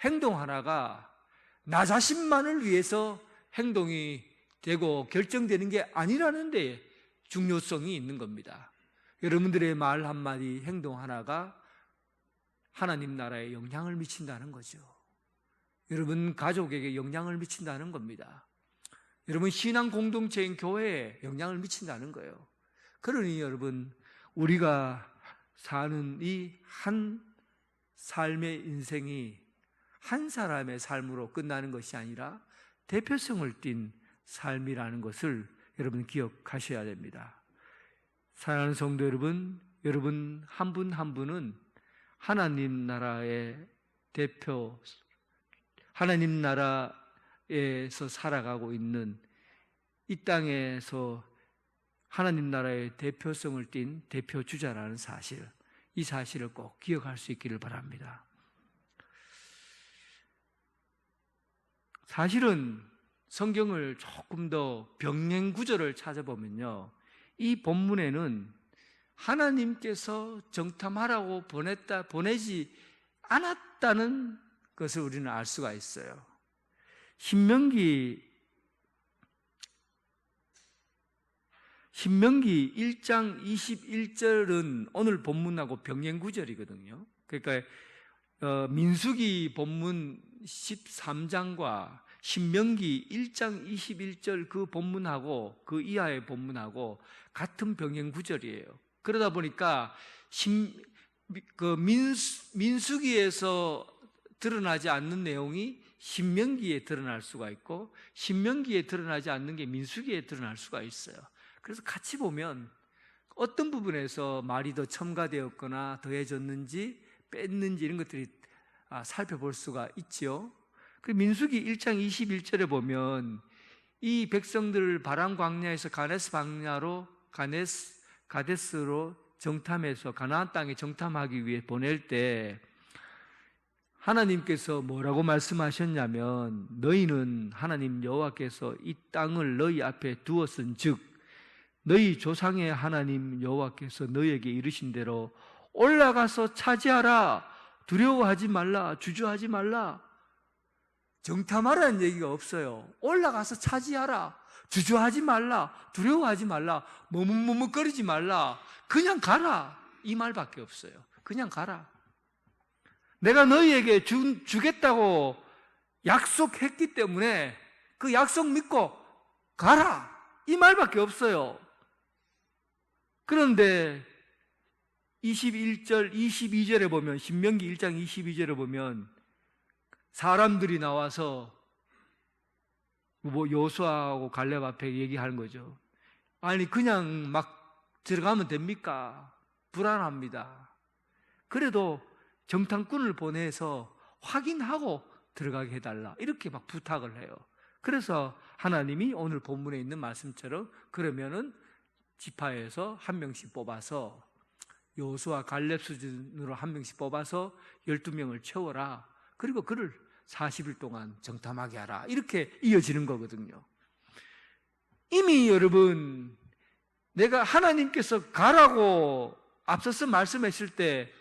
행동 하나가 나 자신만을 위해서 행동이 되고 결정되는 게 아니라는 데 중요성이 있는 겁니다. 여러분들의 말 한마디, 행동 하나가 하나님 나라에 영향을 미친다는 거죠. 여러분 가족에게 영향을 미친다는 겁니다. 여러분 신앙 공동체인 교회에 영향을 미친다는 거예요. 그러니 여러분, 우리가 사는 이 한 삶의 인생이 한 사람의 삶으로 끝나는 것이 아니라 대표성을 띤 삶이라는 것을 여러분 기억하셔야 됩니다. 사랑하는 성도 여러분, 여러분 한 분 한 분은 하나님 나라의 대표, 하나님 나라에서 살아가고 있는, 이 땅에서 하나님 나라의 대표성을 띤 대표주자라는 사실, 이 사실을 꼭 기억할 수 있기를 바랍니다. 사실은 성경을 조금 더 병행 구절을 찾아보면요, 이 본문에는 하나님께서 정탐하라고 보내지 않았다는 것을 우리는 알 수가 있어요. 신명기 1장 21절은 오늘 본문하고 병행 구절이거든요. 그러니까 민수기 본문 13장과 신명기 1장 21절 그 본문하고 그 이하의 본문하고 같은 병행 구절이에요. 그러다 보니까 민수기에서 드러나지 않는 내용이 신명기에 드러날 수가 있고, 신명기에 드러나지 않는 게 민수기에 드러날 수가 있어요. 그래서 같이 보면 어떤 부분에서 말이 더 첨가되었거나 더해졌는지 뺐는지 이런 것들이 살펴볼 수가 있죠. 그리고 민수기 1장 21절에 보면 이 백성들을 바람 광야에서 가데스로 정탐해서 가나안 땅에 정탐하기 위해 보낼 때 하나님께서 뭐라고 말씀하셨냐면, 너희는 하나님 여호와께서 이 땅을 너희 앞에 두었은즉 너희 조상의 하나님 여호와께서 너희에게 이르신 대로 올라가서 차지하라. 두려워하지 말라. 주저하지 말라. 정탐하라는 얘기가 없어요. 올라가서 차지하라. 주저하지 말라. 두려워하지 말라. 머뭇머뭇거리지 말라. 그냥 가라. 이 말밖에 없어요. 그냥 가라. 내가 너희에게 주겠다고 약속했기 때문에 그 약속 믿고 가라. 이 말밖에 없어요. 그런데 21절, 22절에 보면, 신명기 1장 22절에 보면 사람들이 나와서 여호수아하고 갈렙 앞에 얘기하는 거죠. 아니 그냥 막 들어가면 됩니까? 불안합니다. 그래도 정탐꾼을 보내서 확인하고 들어가게 해달라, 이렇게 막 부탁을 해요. 그래서 하나님이 오늘 본문에 있는 말씀처럼 그러면은 지파에서 한 명씩 뽑아서, 여호수아 갈렙 수준으로 한 명씩 뽑아서 12명을 채워라. 그리고 그를 40일 동안 정탐하게 하라. 이렇게 이어지는 거거든요. 이미 여러분, 내가 하나님께서 가라고 앞서서 말씀하실 때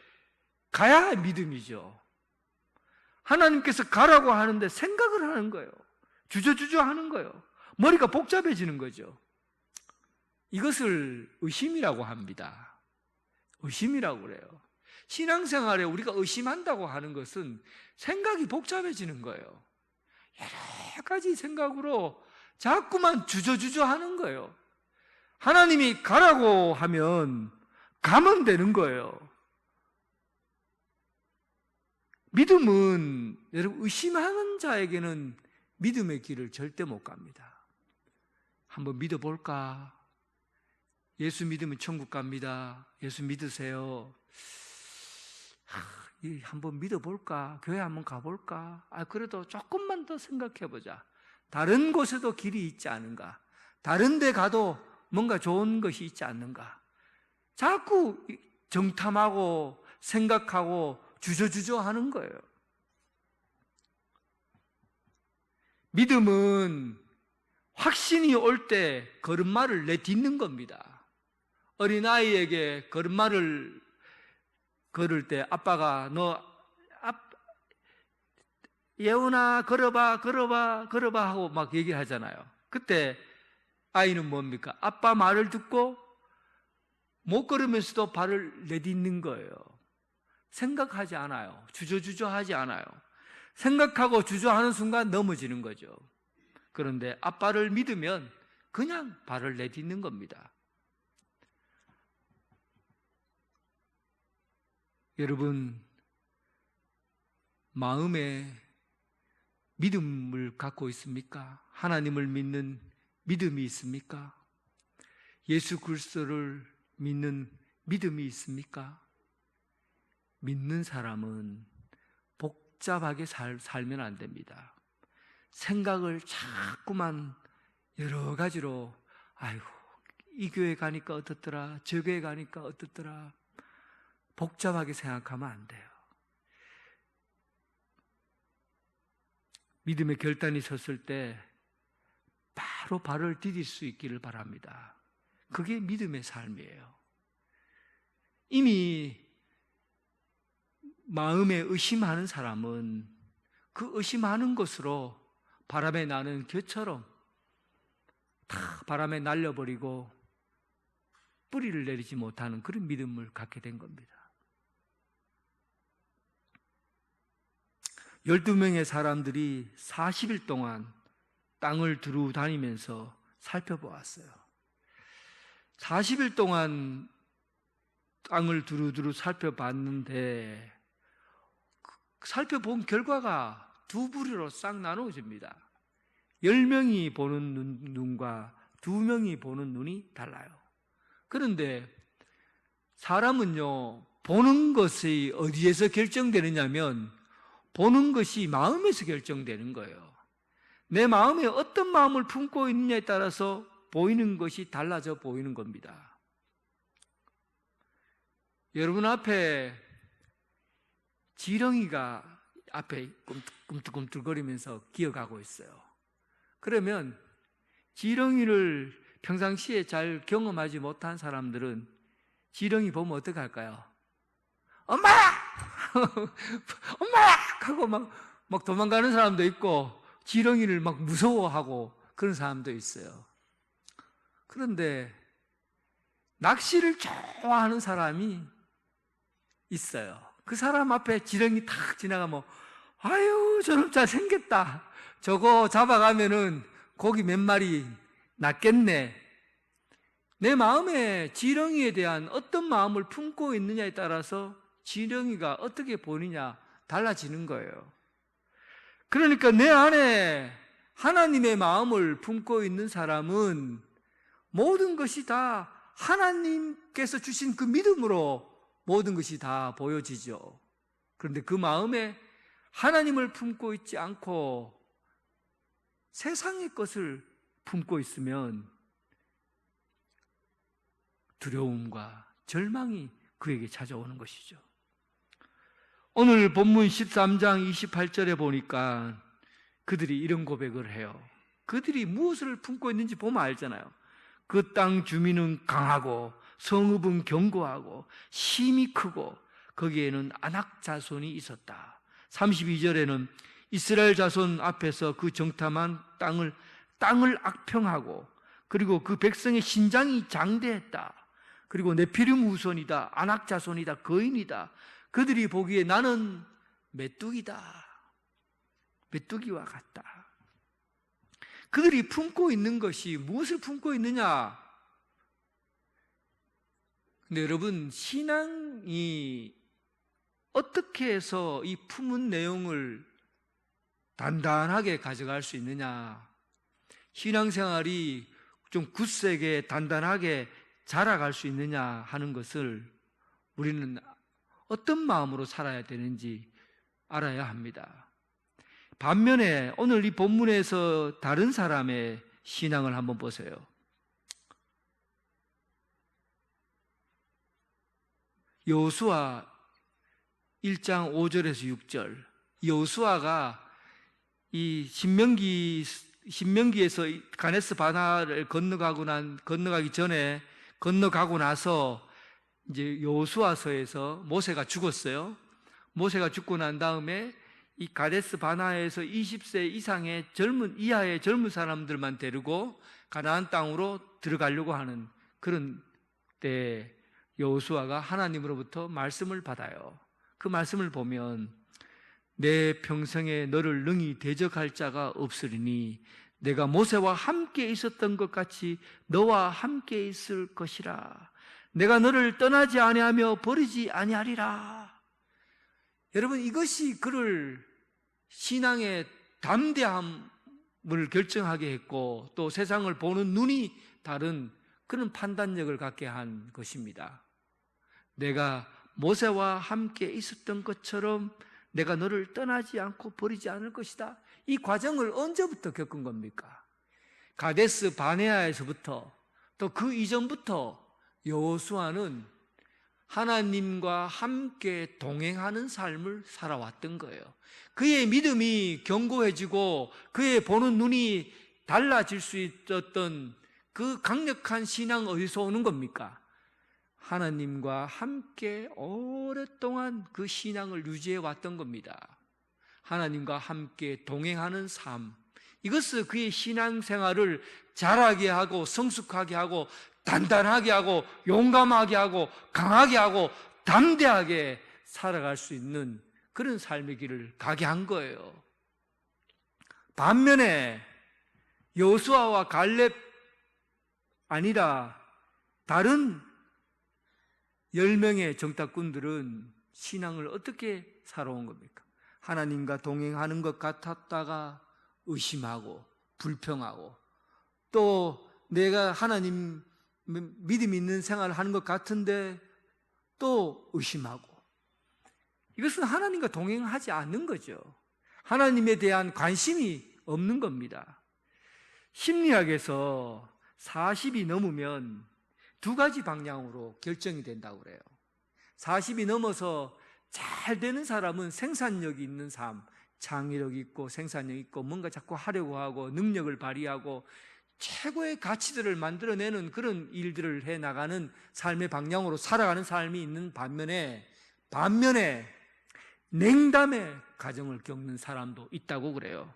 가야 믿음이죠. 하나님께서 가라고 하는데 생각을 하는 거예요. 주저주저 하는 거예요. 머리가 복잡해지는 거죠. 이것을 의심이라고 합니다. 의심이라고 그래요. 신앙생활에 우리가 의심한다고 하는 것은 생각이 복잡해지는 거예요. 여러 가지 생각으로 자꾸만 주저주저 하는 거예요. 하나님이 가라고 하면 가면 되는 거예요. 믿음은 여러분 의심하는 자에게는 믿음의 길을 절대 못 갑니다. 한번 믿어볼까? 예수 믿으면 천국 갑니다. 예수 믿으세요. 한번 믿어볼까? 교회 한번 가볼까? 그래도 조금만 더 생각해보자. 다른 곳에도 길이 있지 않은가? 다른 데 가도 뭔가 좋은 것이 있지 않는가? 자꾸 정탐하고 생각하고 주저주저 하는 거예요. 믿음은 확신이 올 때 걸음마를 내딛는 겁니다. 어린아이에게 걸음마를 걸을 때 아빠가 예훈아 걸어봐 하고 막 얘기를 하잖아요. 그때 아이는 뭡니까? 아빠 말을 듣고 못 걸으면서도 발을 내딛는 거예요. 생각하지 않아요. 주저주저하지 않아요. 생각하고 주저하는 순간 넘어지는 거죠. 그런데 아빠를 믿으면 그냥 발을 내딛는 겁니다. 여러분, 마음에 믿음을 갖고 있습니까? 하나님을 믿는 믿음이 있습니까? 예수 그리스도를 믿는 믿음이 있습니까? 믿는 사람은 복잡하게 살면 안 됩니다. 생각을 자꾸만 여러 가지로 아이고 이 교회 가니까 어떻더라, 저 교회 가니까 어떻더라, 복잡하게 생각하면 안 돼요. 믿음의 결단이 섰을 때 바로 발을 디딜 수 있기를 바랍니다. 그게 믿음의 삶이에요. 이미 마음에 의심하는 사람은 그 의심하는 것으로 바람에 나는 겨처럼 다 바람에 날려버리고 뿌리를 내리지 못하는 그런 믿음을 갖게 된 겁니다. 12명의 사람들이 40일 동안 땅을 두루 다니면서 살펴보았어요. 40일 동안 땅을 두루두루 살펴봤는데 살펴본 결과가 두 부류로 싹 나누어집니다. 10명이 보는 눈과 2명이 보는 눈이 달라요. 그런데 사람은요, 보는 것이 어디에서 결정되느냐면 보는 것이 마음에서 결정되는 거예요. 내 마음에 어떤 마음을 품고 있느냐에 따라서 보이는 것이 달라져 보이는 겁니다. 여러분 앞에 지렁이가 앞에 꿈틀꿈틀거리면서 기어가고 있어요. 그러면 지렁이를 평상시에 잘 경험하지 못한 사람들은 지렁이 보면 어떻게 할까요? 엄마야! 엄마야! 하고 막 도망가는 사람도 있고 지렁이를 막 무서워하고 그런 사람도 있어요. 그런데 낚시를 좋아하는 사람이 있어요. 그 사람 앞에 지렁이 탁 지나가면 아유 저놈 잘생겼다, 저거 잡아가면은 고기 몇 마리 낫겠네. 내 마음에 지렁이에 대한 어떤 마음을 품고 있느냐에 따라서 지렁이가 어떻게 보이느냐 달라지는 거예요. 그러니까 내 안에 하나님의 마음을 품고 있는 사람은 모든 것이 다 하나님께서 주신 그 믿음으로 모든 것이 다 보여지죠. 그런데 그 마음에 하나님을 품고 있지 않고 세상의 것을 품고 있으면 두려움과 절망이 그에게 찾아오는 것이죠. 오늘 본문 13장 28절에 보니까 그들이 이런 고백을 해요. 그들이 무엇을 품고 있는지 보면 알잖아요. 그 땅 주민은 강하고 성읍은 견고하고 힘이 크고 거기에는 아낙 자손이 있었다. 32절에는 이스라엘 자손 앞에서 그 정탐한 땅을 악평하고 그리고 그 백성의 신장이 장대했다. 그리고 네피림 후손이다, 아낙 자손이다, 거인이다. 그들이 보기에 나는 메뚜기다. 메뚜기와 같다. 그들이 품고 있는 것이 무엇을 품고 있느냐? 근데 여러분, 신앙이 어떻게 해서 이 품은 내용을 단단하게 가져갈 수 있느냐? 신앙생활이 좀 굳세게 단단하게 자라갈 수 있느냐 하는 것을 우리는 어떤 마음으로 살아야 되는지 알아야 합니다. 반면에 오늘 이 본문에서 다른 사람의 신앙을 한번 보세요. 여호수아 1장 5절에서 6절. 여호수아가 이 신명기에서 가데스 바네아를 건너가기 전에 건너가고 나서 이제 여호수아서에서 모세가 죽었어요. 모세가 죽고 난 다음에 이 가데스 바네아에서 20세 이상의 이하의 젊은 사람들만 데리고 가나안 땅으로 들어가려고 하는 그런 때 여호수아가 하나님으로부터 말씀을 받아요. 그 말씀을 보면 내 평생에 너를 능히 대적할 자가 없으리니 내가 모세와 함께 있었던 것 같이 너와 함께 있을 것이라. 내가 너를 떠나지 아니하며 버리지 아니하리라. 여러분, 이것이 그를 신앙의 담대함을 결정하게 했고 또 세상을 보는 눈이 다른 그런 판단력을 갖게 한 것입니다. 내가 모세와 함께 있었던 것처럼 내가 너를 떠나지 않고 버리지 않을 것이다. 이 과정을 언제부터 겪은 겁니까? 가데스 바네아에서부터 또 그 이전부터 여호수아는 하나님과 함께 동행하는 삶을 살아왔던 거예요. 그의 믿음이 견고해지고 그의 보는 눈이 달라질 수 있었던 그 강력한 신앙 어디서 오는 겁니까? 하나님과 함께 오랫동안 그 신앙을 유지해 왔던 겁니다. 하나님과 함께 동행하는 삶, 이것은 그의 신앙생활을 자라게 하고 성숙하게 하고 단단하게 하고 용감하게 하고 강하게 하고 담대하게 살아갈 수 있는 그런 삶의 길을 가게 한 거예요. 반면에 여호수아와 갈렙 아니라 다른 10명의 정탐꾼들은 신앙을 어떻게 살아온 겁니까? 하나님과 동행하는 것 같았다가 의심하고 불평하고 또 내가 하나님 믿음 있는 생활을 하는 것 같은데 또 의심하고, 이것은 하나님과 동행하지 않는 거죠. 하나님에 대한 관심이 없는 겁니다. 심리학에서 40이 넘으면 두 가지 방향으로 결정이 된다고 그래요. 40이 넘어서 잘 되는 사람은 생산력이 있는 삶, 창의력 있고 생산력 있고 뭔가 자꾸 하려고 하고 능력을 발휘하고 최고의 가치들을 만들어내는 그런 일들을 해나가는 삶의 방향으로 살아가는 삶이 있는 반면에 냉담의 과정을 겪는 사람도 있다고 그래요.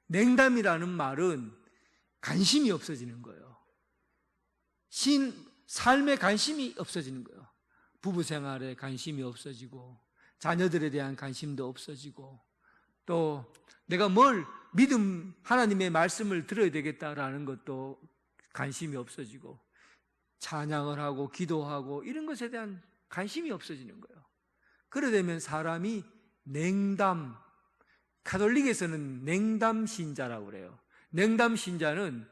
냉담이라는 말은 관심이 없어지는 거예요. 삶에 관심이 없어지는 거예요. 부부 생활에 관심이 없어지고 자녀들에 대한 관심도 없어지고 또 내가 뭘 믿음 하나님의 말씀을 들어야 되겠다라는 것도 관심이 없어지고 찬양을 하고 기도하고 이런 것에 대한 관심이 없어지는 거예요. 그러게 되면 사람이 냉담, 가톨릭에서는 냉담 신자라고 그래요. 냉담 신자는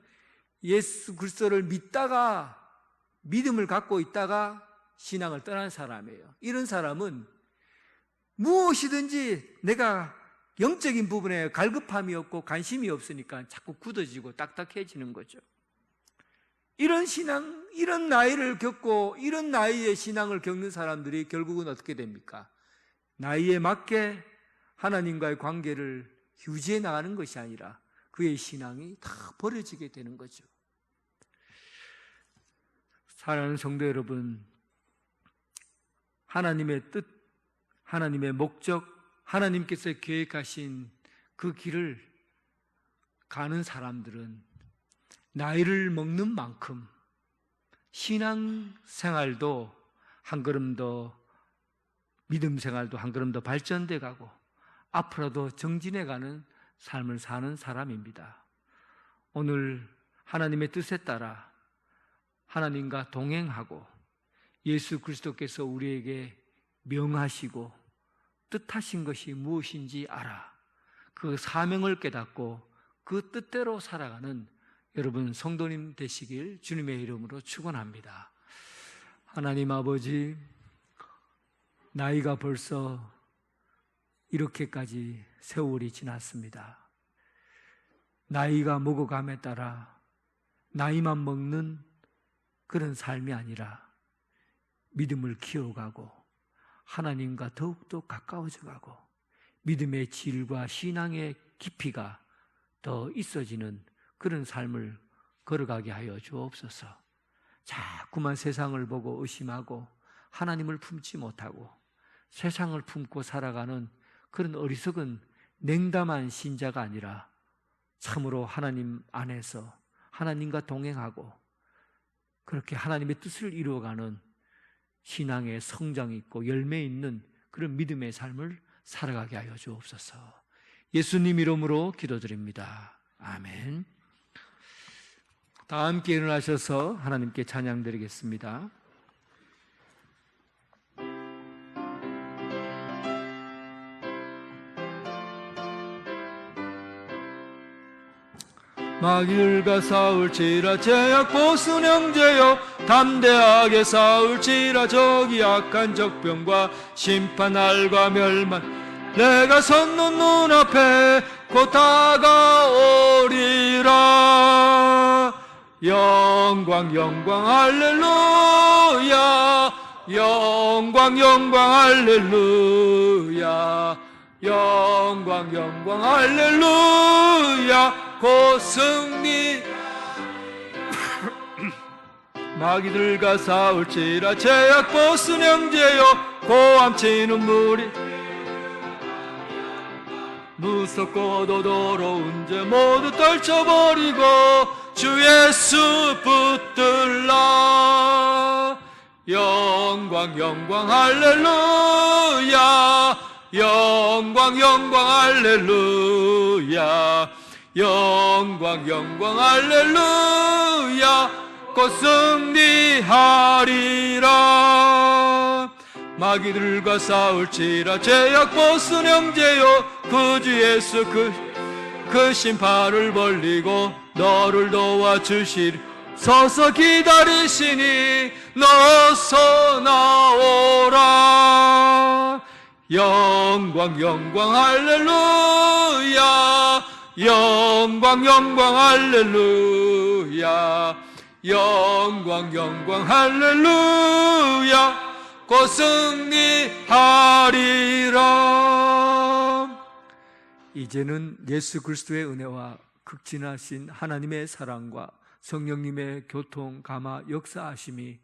예수 그리스도를 믿다가 믿음을 갖고 있다가 신앙을 떠난 사람이에요. 이런 사람은 무엇이든지 내가 영적인 부분에 갈급함이 없고 관심이 없으니까 자꾸 굳어지고 딱딱해지는 거죠. 이런 신앙, 이런 나이를 겪고 이런 나이의 신앙을 겪는 사람들이 결국은 어떻게 됩니까? 나이에 맞게 하나님과의 관계를 유지해 나가는 것이 아니라 그의 신앙이 다 버려지게 되는 거죠. 사랑하는 성도 여러분, 하나님의 뜻, 하나님의 목적, 하나님께서 계획하신 그 길을 가는 사람들은 나이를 먹는 만큼 신앙생활도 한 걸음 더 믿음 생활도 한 걸음 더 발전돼 가고 앞으로도 정진해 가는 삶을 사는 사람입니다. 오늘 하나님의 뜻에 따라 하나님과 동행하고 예수 그리스도께서 우리에게 명하시고 뜻하신 것이 무엇인지 알아 그 사명을 깨닫고 그 뜻대로 살아가는 여러분 성도님 되시길 주님의 이름으로 축원합니다. 하나님 아버지, 나이가 벌써 이렇게까지 세월이 지났습니다. 나이가 먹어감에 따라 나이만 먹는 그런 삶이 아니라 믿음을 키워가고 하나님과 더욱더 가까워져 가고 믿음의 질과 신앙의 깊이가 더 있어지는 그런 삶을 걸어가게 하여 주옵소서. 자꾸만 세상을 보고 의심하고 하나님을 품지 못하고 세상을 품고 살아가는 그런 어리석은 냉담한 신자가 아니라 참으로 하나님 안에서 하나님과 동행하고 그렇게 하나님의 뜻을 이루어가는 신앙의 성장이 있고 열매 있는 그런 믿음의 삶을 살아가게 하여 주옵소서. 예수님 이름으로 기도드립니다. 아멘. 다 함께 일어나셔서 하나님께 찬양 드리겠습니다. 마귀들과 싸울지라 제약 보순 형제여 담대하게 싸울지라 저기 악한 적병과 심판 날과 멸망 내가 섰는 눈앞에 곧 다가오리라. 영광 영광 할렐루야 영광 영광 할렐루야 영광 영광 할렐루야 곧 승리 마귀들과 싸울지라 제약 보순 형제여 고함치는 무리 무섭고도 더러운 죄 모두 떨쳐버리고 주 예수 붙들라. 영광 영광 할렐루야 영광 영광 할렐루야 영광 영광 할렐루야 곧 승리하리라. 마귀들과 싸울지라 제약 보순 형제여 그 주 예수 그 심판을 벌리고 너를 도와주시리. 서서 기다리시니 너서 나오라. 영광 영광 할렐루야 영광 영광 할렐루야 영광 영광 할렐루야 곧 승리하리라. 이제는 예수 그리스도의 은혜와 극진하신 하나님의 사랑과 성령님의 교통, 감화, 역사하심이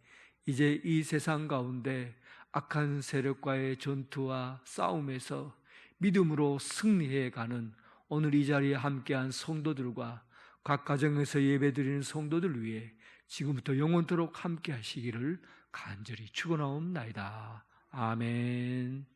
이제 이 세상 가운데 악한 세력과의 전투와 싸움에서 믿음으로 승리해가는 오늘 이 자리에 함께한 성도들과 각 가정에서 예배드리는 성도들 위해 지금부터 영원토록 함께 하시기를 간절히 축원하옵나이다. 아멘.